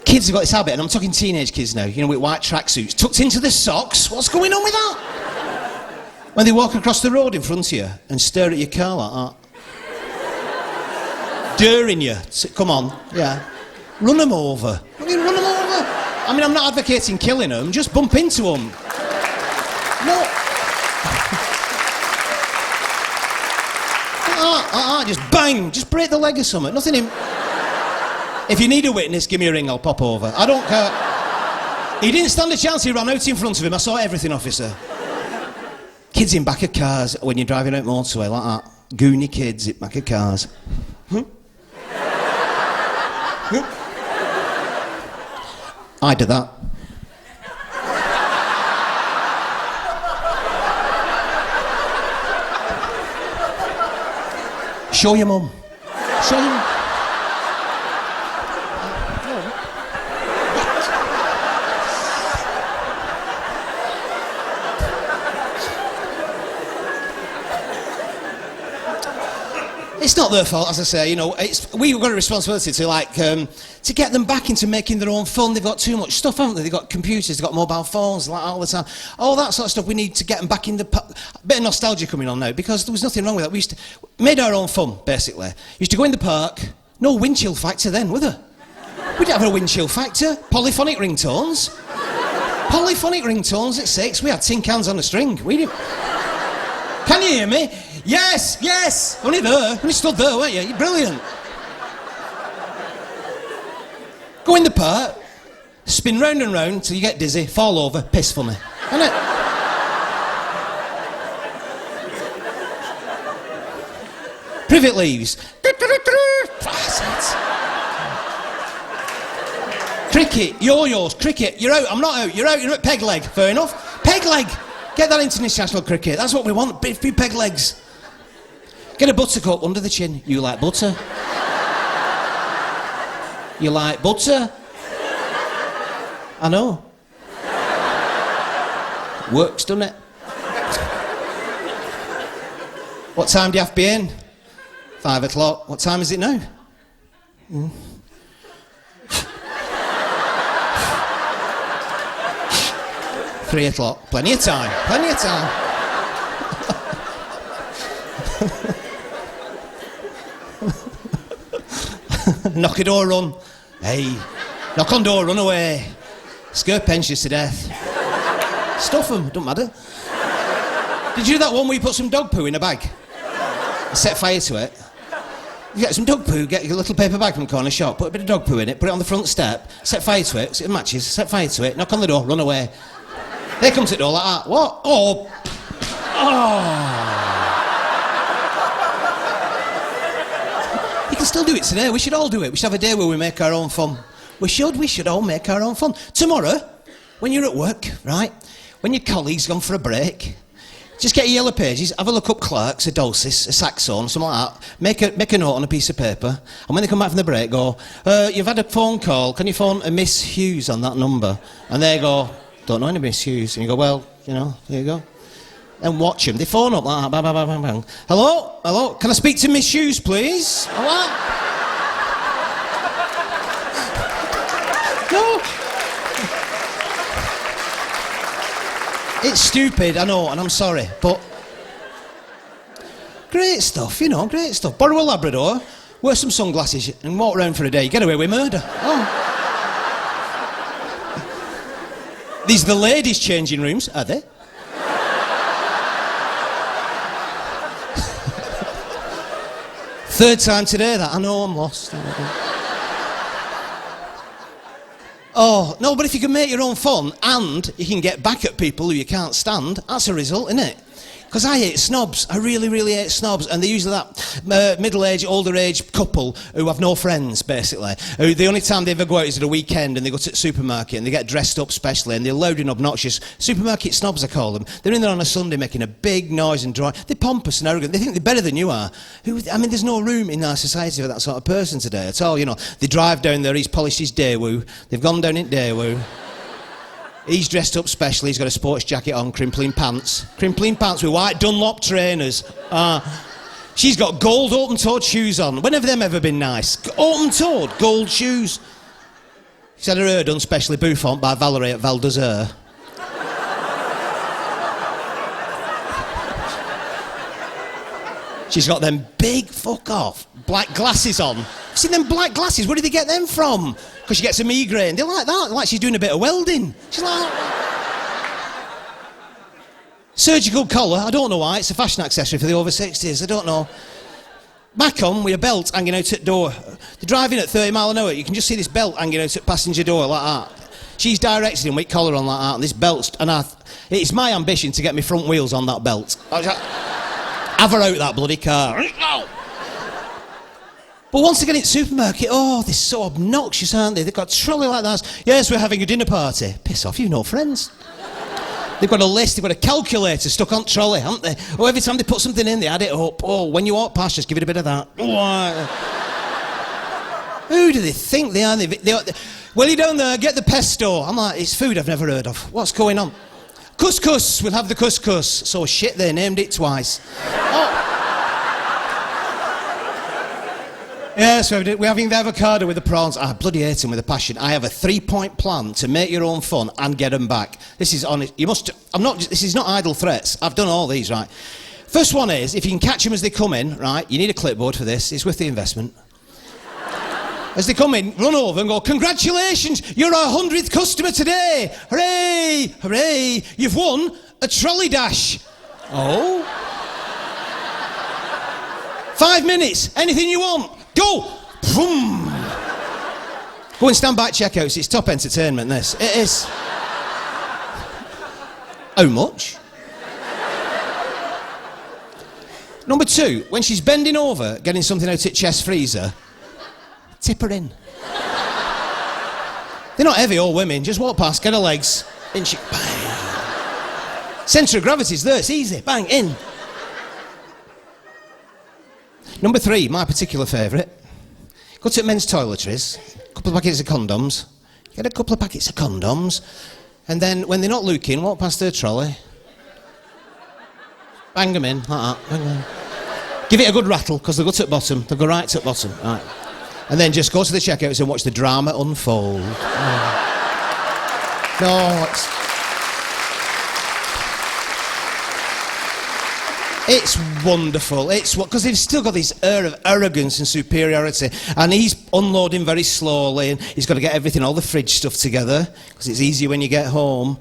Kids have got this habit, and I'm talking teenage kids now, you know, with white tracksuits tucked into the socks. What's going on with that? When they walk across the road in front of you and stare at your car like that. Daring you. Come on, yeah. Run them over. Run them over. I mean, I'm not advocating killing them, just bump into them. No. Just bang, just break the leg or something. Nothing in. If you need a witness, give me a ring, I'll pop over. I don't care. He didn't stand a chance, he ran out in front of him. I saw everything, officer. Kids in back of cars when you're driving out motorway like that. Goony kids in back of cars. I did that. Show your mum. Show your mum. It's not their fault, as I say, you know, we've got a responsibility to, like, to get them back into making their own fun. They've got too much stuff, haven't they? They've got computers, they've got mobile phones, like, all the time. All that sort of stuff, we need to get them back in the... A bit of nostalgia coming on now, because there was nothing wrong with that. We used to... Made our own fun, basically. Used to go in the park, no wind chill factor then, were there? We didn't have a wind chill factor. Polyphonic ringtones. Polyphonic ringtones at 6. We had tin cans on a string. We didn't... Can you hear me? Yes, yes! Only there. Only stood there, weren't you? You're brilliant. Go in the park, spin round and round till you get dizzy, fall over, piss funny. Isn't it? Privet leaves. Cricket, yo-yos, cricket. You're out, I'm not out. You're out, you're at peg leg. Fair enough. Peg leg. Get that into international cricket. That's what we want. Few peg legs. Get a buttercup under the chin. You like butter? You like butter? I know. Works, doesn't it? What time do you have to be in? 5 o'clock. What time is it now? 3 o'clock. Plenty of time. Plenty of time. Knock a door, run. Hey. Knock on door, run away. Scare pensioners to death. Stuff them, don't matter. Did you do that one where you put some dog poo in a bag? Set fire to it? You get some dog poo, get your little paper bag from the corner shop, put a bit of dog poo in it, put it on the front step, set fire to it, so it matches, set fire to it, knock on the door, run away. They come to the door like that. What? Oh. Oh. You can still do it today. We should all do it. We should have a day where we make our own fun. We should all make our own fun. Tomorrow, when you're at work, right, when your colleague's gone for a break, just get your yellow pages, have a look up Clark's, a dulcis, a saxon, something like that. Make a note on a piece of paper, and when they come back from the break, go, you've had a phone call, can you phone a Miss Hughes on that number? And they go, don't know any Miss Hughes. And you go, well, you know, here you go. And watch them. They phone up like that, bang, bang, bang, bang, bang. Hello? Hello? Can I speak to Miss Hughes, please? What? No. It's stupid, I know, and I'm sorry, but... Great stuff, you know, great stuff. Borrow a Labrador, wear some sunglasses, and walk around for a day. You get away with murder. Oh. These are the ladies' changing rooms, are they? Third time today that, I know I'm lost. Oh, no, but if you can make your own fun and you can get back at people who you can't stand, that's a result, isn't it? Because I hate snobs. I really, really hate snobs. And they're usually that middle-aged, older-age couple who have no friends, basically. Who the only time they ever go out is at a weekend and they go to the supermarket and they get dressed up specially and they're loud and obnoxious. Supermarket snobs, I call them. They're in there on a Sunday making a big noise and drawing. They're pompous and arrogant. They think they're better than you are. I mean, there's no room in our society for that sort of person today at all, you know. They drive down there, he's polished his Daewoo. They've gone down in Daewoo. He's dressed up specially, he's got a sports jacket on, crimpling pants. Crimpling pants with white Dunlop trainers. She's got gold open-toed shoes on. When have them ever been nice? Open-toed, gold shoes. She's had her hair done specially bouffant by Valerie at Val d'Azur. She's got them big, fuck off, black glasses on. See them black glasses, where did they get them from? Because she gets a migraine. They're like that, like she's doing a bit of welding. She's like... Surgical collar, I don't know why, it's a fashion accessory for the over 60s, I don't know. Back on with a belt hanging out at door. They're driving at 30 mile an hour, you can just see this belt hanging out at passenger door like that. She's directed him with collar on like that, and this belt's... it's my ambition to get my front wheels on that belt. Have her out that bloody car. But once they get in the supermarket, oh, they're so obnoxious, aren't they? They've got a trolley like that. Yes, we're having a dinner party. Piss off, you've no friends. They've got a list, they've got a calculator stuck on trolley, haven't they? Oh, every time they put something in, they add it up. Oh, when you walk past, just give it a bit of that. Who do they think they are? Well, you down there, get the pesto. I'm like, it's food I've never heard of. What's going on? Couscous, we'll have the couscous. So shit, they named it twice. Oh. Yes, we're having the avocado with the prawns. I bloody hate them with a passion. I have a 3-point plan to make your own fun and get them back. This is honest. This is not idle threats. I've done all these, right? First one is, if you can catch them as they come in, right, you need a clipboard for this. It's worth the investment. As they come in, run over and go, congratulations, you're our 100th customer today. Hooray, hooray, you've won a trolley dash. Oh? 5 minutes, anything you want. Go! Boom! Go and stand by checkouts. It's top entertainment, this. It is. How much? Number 2, when she's bending over, getting something out at chest freezer, tip her in. They're not heavy, all women. Just walk past, get her legs, in she... Bang. Centre of gravity's there, it's easy. Bang, in. Number 3, my particular favourite. Go to men's toiletries, a couple of packets of condoms, get a couple of packets of condoms, and then when they're not looking, walk past their trolley. Bang them in, like that, bang them in. Give it a good rattle, because they'll go to the bottom, they'll go right to the bottom. Right. And then just go to the checkouts and watch the drama unfold. Oh. No, it's wonderful. It's because they've still got this air of arrogance and superiority, and he's unloading very slowly, and he's got to get everything, all the fridge stuff together, because it's easier when you get home.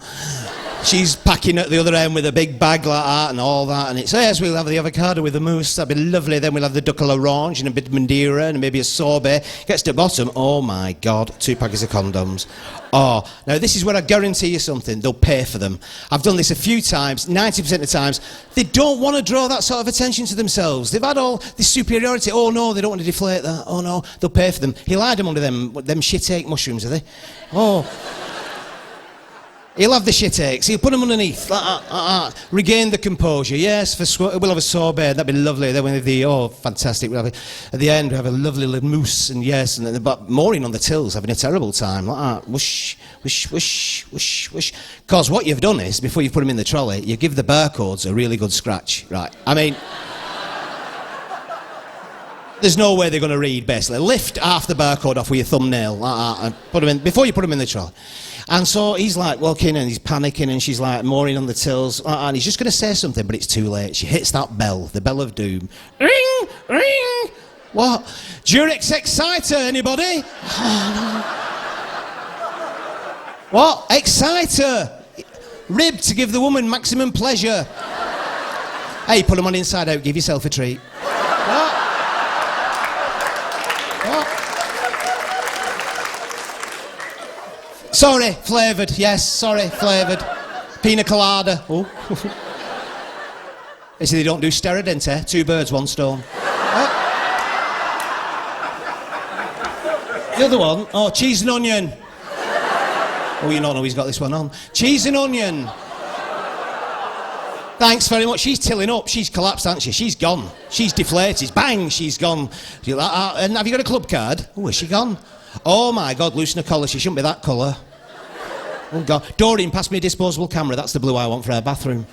She's packing at the other end with a big bag like that and all that, and it's, yes, we'll have the avocado with the mousse, that'd be lovely, then we'll have the duck à l'orange and a bit of Madeira and maybe a sorbet. Gets to the bottom, oh my God, 2 packets of condoms. Oh, now this is where I guarantee you something, they'll pay for them. I've done this a few times, 90% of the times, they don't want to draw that sort of attention to themselves. They've had all this superiority, oh no, they don't want to deflate that, oh no, they'll pay for them. He'll hide them under them shit-ache mushrooms, are they? Oh. He'll have the shit aches, he'll put them underneath, regain the composure, yes, we'll have a sorbet, that'd be lovely, then we'll have the, oh, fantastic, we'll have at the end, we'll have a lovely little mousse, and yes, and then but Maureen on the tills having a terrible time, like that, whoosh, whoosh, whoosh, whoosh, whoosh. Because what you've done is, before you put them in the trolley, you give the barcodes a really good scratch, right, I mean, there's no way they're going to read, basically. Lift half the barcode off with your thumbnail, like that, and put them in, before you put them in the trolley. And so he's like walking and he's panicking and she's like Maureen on the tills and he's just going to say something but it's too late. She hits that bell, the bell of doom. Ring, ring. What? Durex Exciter, anybody? What? Exciter. Rib to give the woman maximum pleasure. Hey, put them on inside out, give yourself a treat. What? What? Sorry, flavoured, yes, sorry, flavoured. Pina colada. Oh. They say they don't do Steradent, 2 birds, 1 stone. The other one, oh, cheese and onion. Oh, you don't know he's got this one on. Cheese and onion. Thanks very much. She's tilling up. She's collapsed, hasn't she? She's gone. She's deflated. Bang, she's gone. And have you got a club card? Oh, is she gone? Oh my God, loosen her collar. She shouldn't be that colour. Oh God. Doreen, pass me a disposable camera. That's the blue I want for our bathroom.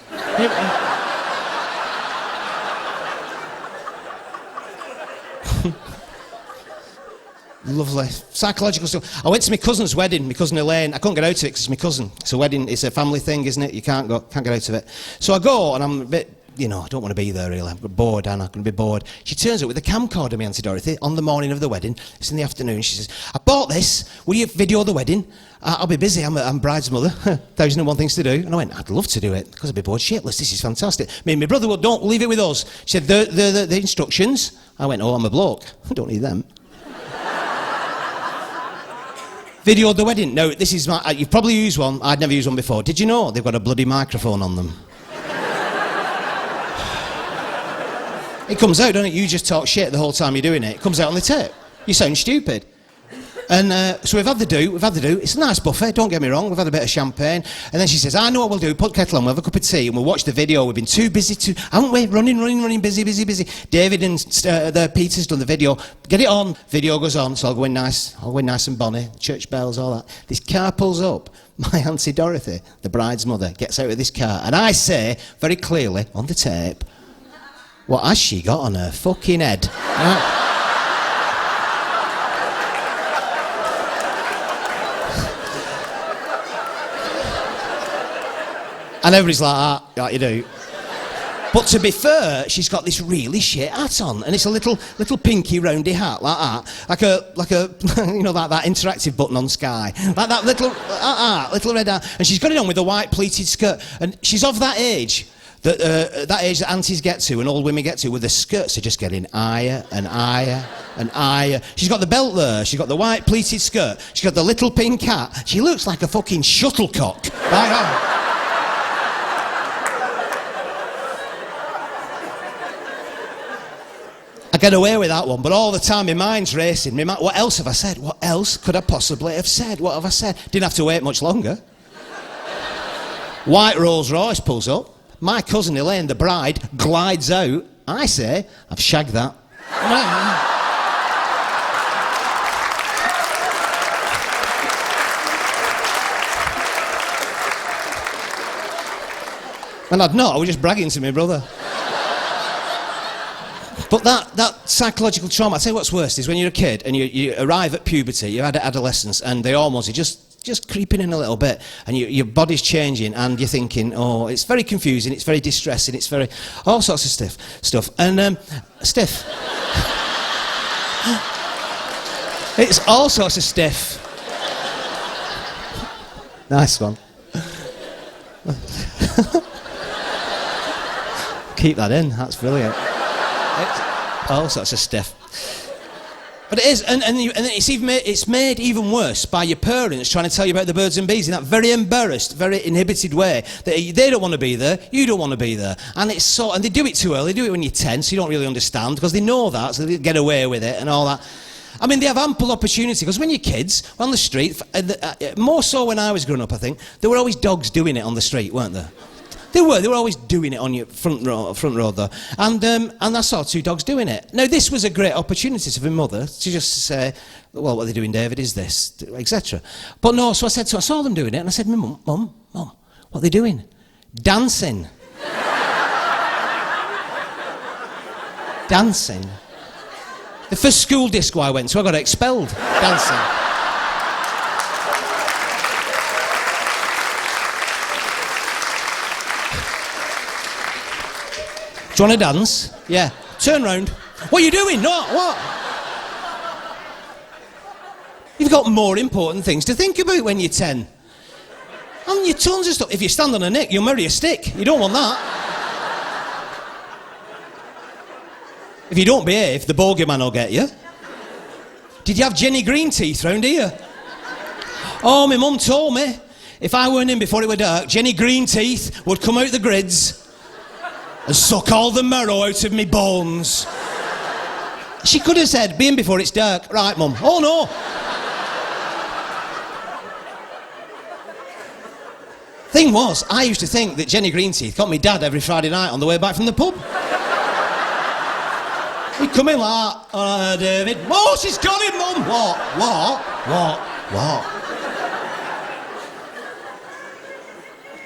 Lovely. Psychological stuff. I went to my cousin's wedding, my cousin Elaine. I couldn't get out of it because it's my cousin. It's a wedding, it's a family thing, isn't it? You can't get out of it. So I go, and I'm a bit, I don't want to be there really. I'm bored, Anna, I'm going to be bored. She turns up with a camcorder, me Auntie Dorothy, on the morning of the wedding. It's in the afternoon. She says, I bought this. Will you video the wedding? I'll be busy. I'm bride's mother. 1,001 things to do. And I went, I'd love to do it, because I'd be bored shitless. This is fantastic. Me and my brother, well, don't leave it with us. She said, the instructions. I went, I'm a bloke. I don't need them. Videoed the wedding. No, this is you've probably used one. I'd never used one before. Did you know they've got a bloody microphone on them? It comes out, doesn't it? You just talk shit the whole time you're doing it. It comes out on the tape. You sound stupid. And so we've had the do. It's a nice buffet, don't get me wrong. We've had a bit of champagne. And then she says, I know what we'll do. Put kettle on, we'll have a cup of tea, and we'll watch the video. We've been too busy haven't we? Running, busy. David and Peter's done the video. Get it on. Video goes on, so I'll go in nice and bonny. Church bells, all that. This car pulls up. My Auntie Dorothy, the bride's mother, gets out of this car. And I say, very clearly, on the tape, what has she got on her fucking head? And everybody's like you do. But to be fair, she's got this really shit hat on, and it's a little pinky roundy hat like that, like a that interactive button on Sky, like that little red hat, and she's got it on with a white pleated skirt, and she's of that age. That age that aunties get to and old women get to, where the skirts are just getting higher and higher and higher. She's got the belt there, she's got the white pleated skirt, she's got the little pink hat. She looks like a fucking shuttlecock. I get away with that one, but all the time my mind's racing. What else have I said? What else could I possibly have said? What have I said? Didn't have to wait much longer. White Rolls Royce pulls up. My cousin Elaine, the bride, glides out. I say, I've shagged that. And I'd not, I was just bragging to my brother. But that psychological trauma, I tell you what's worse, is when you're a kid and you arrive at puberty, you're at adolescence, and the hormones are just creeping in a little bit, and your body's changing, and you're thinking, it's very confusing, it's very distressing, it's very, all sorts of stuff. And, stiff. It's all sorts of stiff. Nice one. Keep that in, that's brilliant. It's all sorts of stuff. But it is, and it's made even worse by your parents trying to tell you about the birds and bees in that very embarrassed, very inhibited way that they don't want to be there, you don't want to be there, and and they do it too early. They do it when you're 10, so you don't really understand, because they know that, so they get away with it and all that. I mean, they have ample opportunity, because when you're kids on the street, more so when I was growing up, I think there were always dogs doing it on the street, weren't there? They were always doing it on your front row though. And I saw two dogs doing it. Now, this was a great opportunity for my mother to just say, well, what they're doing, David, is this, etc. But no, so I saw them doing it, and I said, Mum, what are they doing? Dancing. Dancing. The first school disco I went to, I got expelled. Dancing. Do you want to dance? Yeah. Turn round. What are you doing? No, what? You've got more important things to think about when you're 10. And your tons of stuff. If you stand on a nick, you'll marry a stick. You don't want that. If you don't behave, the bogeyman will get you. Did you have Jenny Green teeth round here? Oh, my mum told me if I weren't in before it were dark, Jenny Green teeth would come out the grids and suck all the marrow out of me bones. She could have said, be in before it's dark. Right, Mum. Oh, no. Thing was, I used to think that Jenny Greenteeth got me dad every Friday night on the way back from the pub. He'd come in like, David. Oh, she's got him, Mum. What?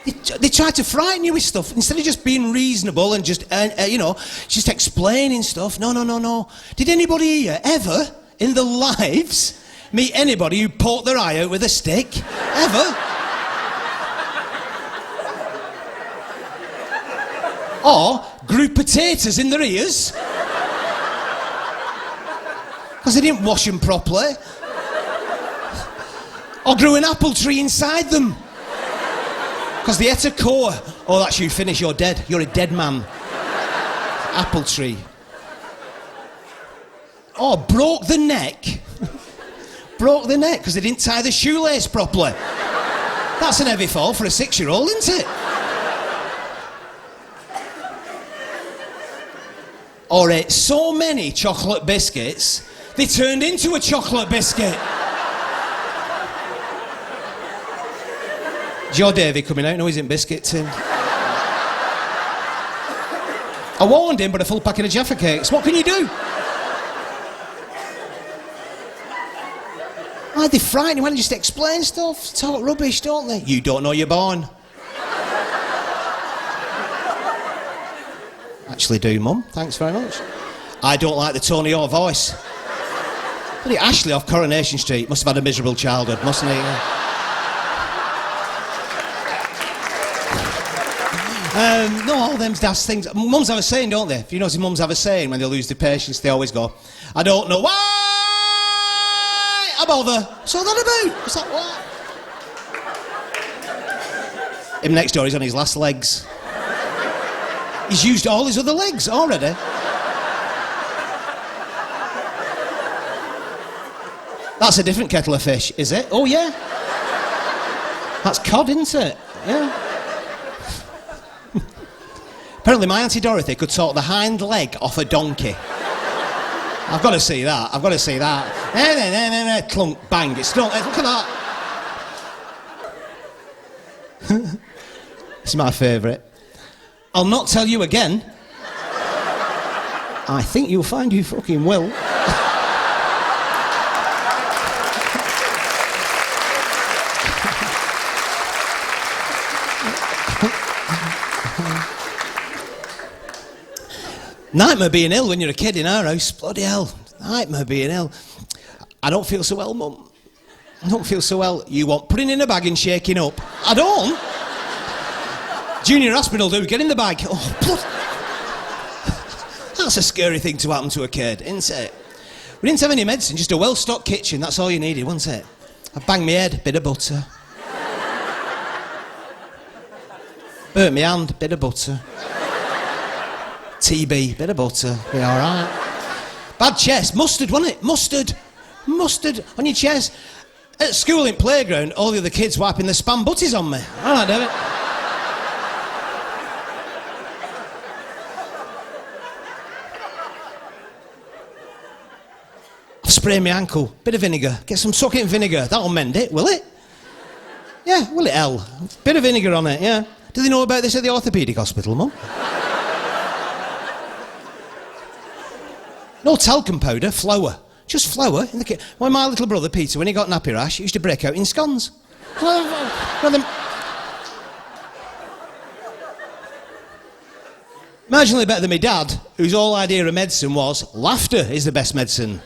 They try to frighten you with stuff instead of just being reasonable and just, just explaining stuff. No. Did anybody here ever in their lives meet anybody who poked their eye out with a stick? Ever? Or grew potatoes in their ears? Because they didn't wash them properly. Or grew an apple tree inside them. Because they ate a core. Oh, that's you, finish, you're dead. You're a dead man. Apple tree. Or broke the neck. Broke the neck because they didn't tie the shoelace properly. That's an heavy fall for a 6-year-old, isn't it? Or ate so many chocolate biscuits, they turned into a chocolate biscuit. Is your Davy coming out? No, he's in biscuit tin. I warned him, but a full packet of Jaffa cakes. What can you do? Why they frighten you? Why don't you just explain stuff? Talk rubbish, don't they? You don't know you're born. Actually do, Mum. Thanks very much. I don't like the tone of your voice. Bloody Ashley off Coronation Street must have had a miserable childhood, mustn't he? No, all them daft things. Mums have a saying, don't they? If you notice, mums have a saying when they lose their patience, they always go, I don't know why I bother. What's all that about? What's that what? Him next door, he's on his last legs. He's used all his other legs already. That's a different kettle of fish, is it? Oh, yeah. That's cod, isn't it? Yeah. Apparently my Auntie Dorothy could talk the hind leg off a donkey. I've got to see that. I've got to see that. Clunk, bang, it's not. Look at that. It's my favourite. I'll not tell you again. I think you'll find you fucking will. Nightmare being ill when you're a kid in our house. Bloody hell. Nightmare being ill. I don't feel so well, Mum. I don't feel so well. You want putting in a bag and shaking up. I don't. Junior aspirin will do. Get in the bag. Oh, blood. That's a scary thing to happen to a kid, isn't it? We didn't have any medicine, just a well-stocked kitchen. That's all you needed, wasn't it? I banged my head, bit of butter. Burnt my hand, bit of butter. TB, bit of butter, be alright. Bad chest, mustard, wasn't it? Mustard on your chest. At school in playground, all the other kids wiping their spam butties on me. Alright, David. I've sprained my ankle, bit of vinegar. Get some soak it in vinegar, that'll mend it, will it? Yeah, will it, hell? Bit of vinegar on it, yeah. Do they know about this at the orthopaedic hospital, Mum? No talcum powder, flour. Just flour in the kit. When my little brother Peter, when he got nappy rash, he used to break out in scones. Marginally better than my dad, whose whole idea of medicine was laughter is the best medicine.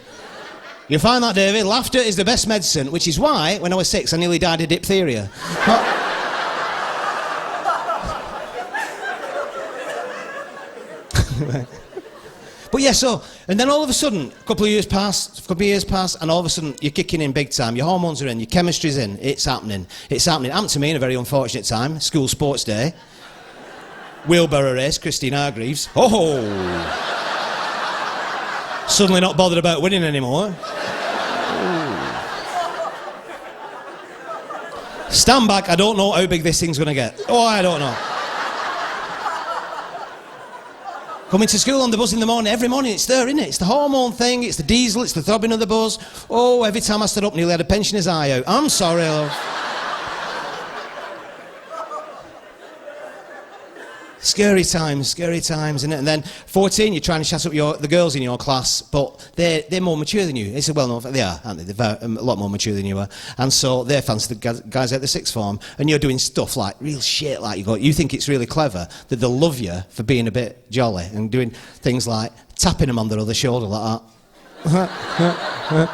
You'll find that, David. Laughter is the best medicine, which is why, when I was 6, I nearly died of diphtheria. But yeah, so, and then all of a sudden, a couple of years pass, and all of a sudden, you're kicking in big time. Your hormones are in, your chemistry's in. It's happening. It happened to me in a very unfortunate time. School sports day. Wheelbarrow race, Christine Hargreaves. Oh! Suddenly not bothered about winning anymore. Stand back, I don't know how big this thing's going to get. Oh, I don't know. Coming to school on the bus in the morning, every morning it's there, isn't it? It's the hormone thing, it's the diesel, it's the throbbing of the buzz. Oh, every time I stood up, nearly had a pensioner's eye out. I'm sorry, love. Scary times, isn't it? And then 14, you're trying to chat up the girls in your class, but they're more mature than you. It's a well-known fact. They are, aren't they? They're a lot more mature than you are. And so they fancy the guys at the sixth form, and you're doing stuff like real shit, like you think it's really clever, that they'll love you for being a bit jolly, and doing things like tapping them on their other shoulder like that.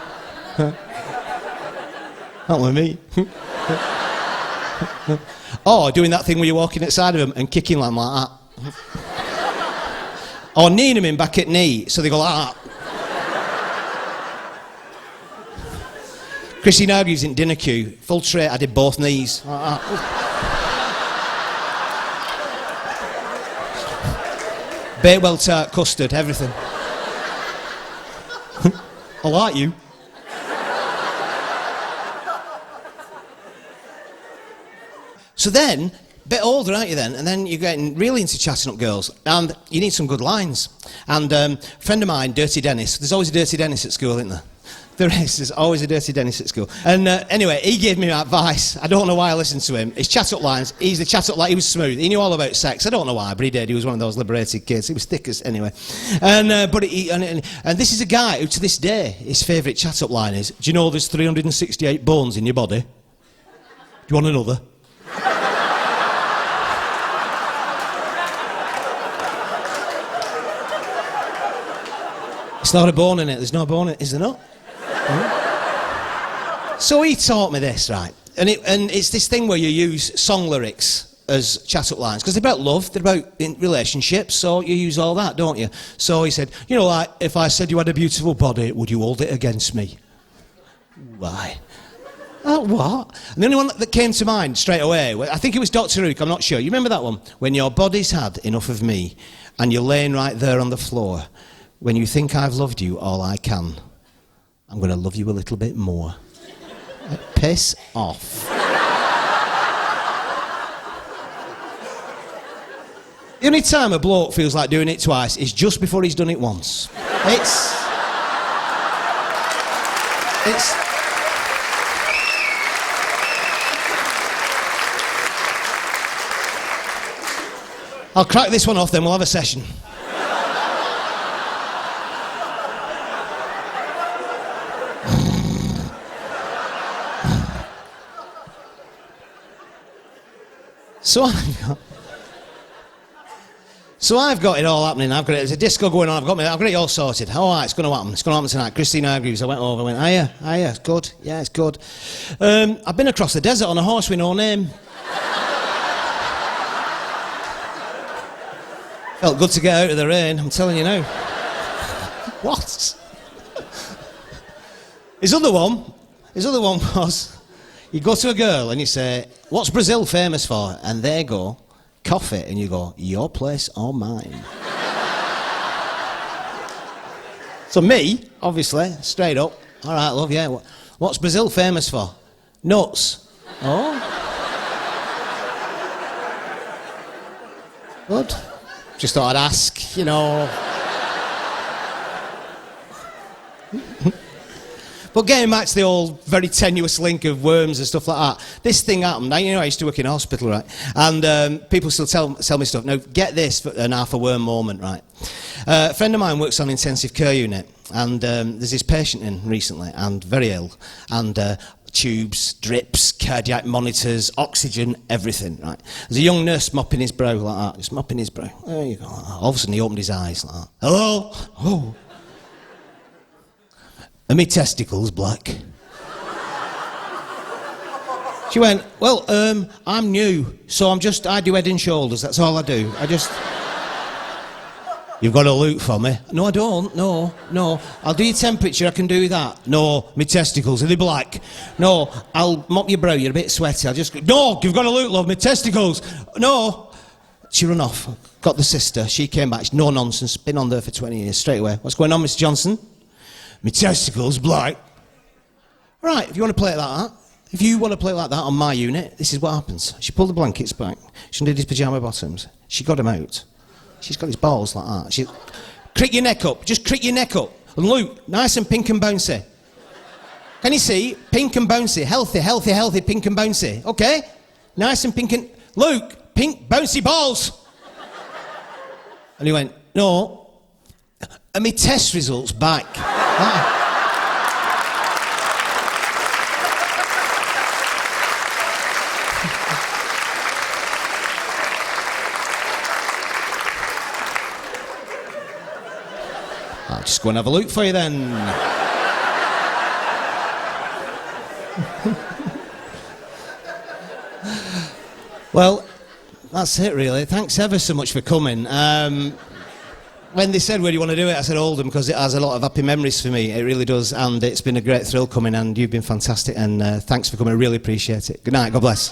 Not with me. Or doing that thing where you're walking outside of them and kicking them like that. Or kneeing them in back at knee, so they go like that. Christine argues in dinner queue, full tray, I did both knees. Like that. Bakewell tart, custard, everything. I like you. So then, a bit older, aren't you then? And then you're getting really into chatting up girls. And you need some good lines. And a friend of mine, Dirty Dennis, there's always a Dirty Dennis at school, isn't there? There's always a Dirty Dennis at school. And anyway, he gave me advice. I don't know why I listened to him. His chat-up lines, he's the chat-up line, he was smooth. He knew all about sex. I don't know why, but he did. He was one of those liberated kids. He was thick as, anyway. And this is a guy who, to this day, his favourite chat-up line is, do you know there's 368 bones in your body? Do you want another? It's not a bone in it. There's no bone in it. Is there not? So he taught me this, right? And it's this thing where you use song lyrics as chat-up lines. Because they're about love, they're about relationships, so you use all that, don't you? So he said, you know, like, if I said you had a beautiful body, would you hold it against me? Why? What? And the only one that came to mind straight away, I think it was Dr. Hook, I'm not sure. You remember that one? When your body's had enough of me, and you're laying right there on the floor, when you think I've loved you all I can, I'm going to love you a little bit more. Piss off. The only time a bloke feels like doing it twice is just before he's done it once. I'll crack this one off, then we'll have a session. So I've got it all happening. There's a disco going on. I've got it all sorted. All right, it's going to happen. It's going to happen tonight. Christine Hargreaves. I went over. I went, hiya, it's good. Yeah, it's good. I've been across the desert on a horse with no name. Felt good to get out of the rain. I'm telling you now. What? His other one was, you go to a girl and you say, what's Brazil famous for? And they go, coffee. And you go, your place or mine? So me, obviously, straight up, all right, love, yeah. What's Brazil famous for? Nuts. Oh. Good. Just thought I'd ask, you know. But getting back to the old very tenuous link of worms and stuff like that, this thing happened. I used to work in a hospital, right? And people still tell me stuff. Now, get this for an half a worm moment, right? A friend of mine works on intensive care unit, and there's this patient in recently, and very ill, and tubes, drips, cardiac monitors, oxygen, everything, right? There's a young nurse mopping his brow like that, just mopping his brow. There you go. All of a sudden, he opened his eyes like that. Hello? Oh. Are my testicles black? She went, well, I'm new, so I do head and shoulders, that's all I do. You've got to look for me. No, I don't, no. I'll do your temperature, I can do that. No, my testicles, are they black? No, I'll mop your brow, you're a bit sweaty, no, you've got to look, love, my testicles. No. She ran off, got the sister, she came back, no nonsense, been on there for 20 years, straight away. What's going on, Mr. Johnson? My testicles black. Right, if you want to play it like that, on my unit, this is what happens. She pulled the blankets back. She undid his pyjama bottoms. She got him out. She's got his balls like that. Crick your neck up. Just crick your neck up. And Luke, nice and pink and bouncy. Can you see? Pink and bouncy. Healthy, pink and bouncy. Okay? Nice and pink and... Luke, pink, bouncy balls. And he went, no. Are my test results back? I'll just go and have a look for you then. Well, that's it really. Thanks ever so much for coming. When they said, where do you want to do it? I said Oldham, because it has a lot of happy memories for me. It really does, and it's been a great thrill coming, and you've been fantastic, and thanks for coming. I really appreciate it. Good night. God bless.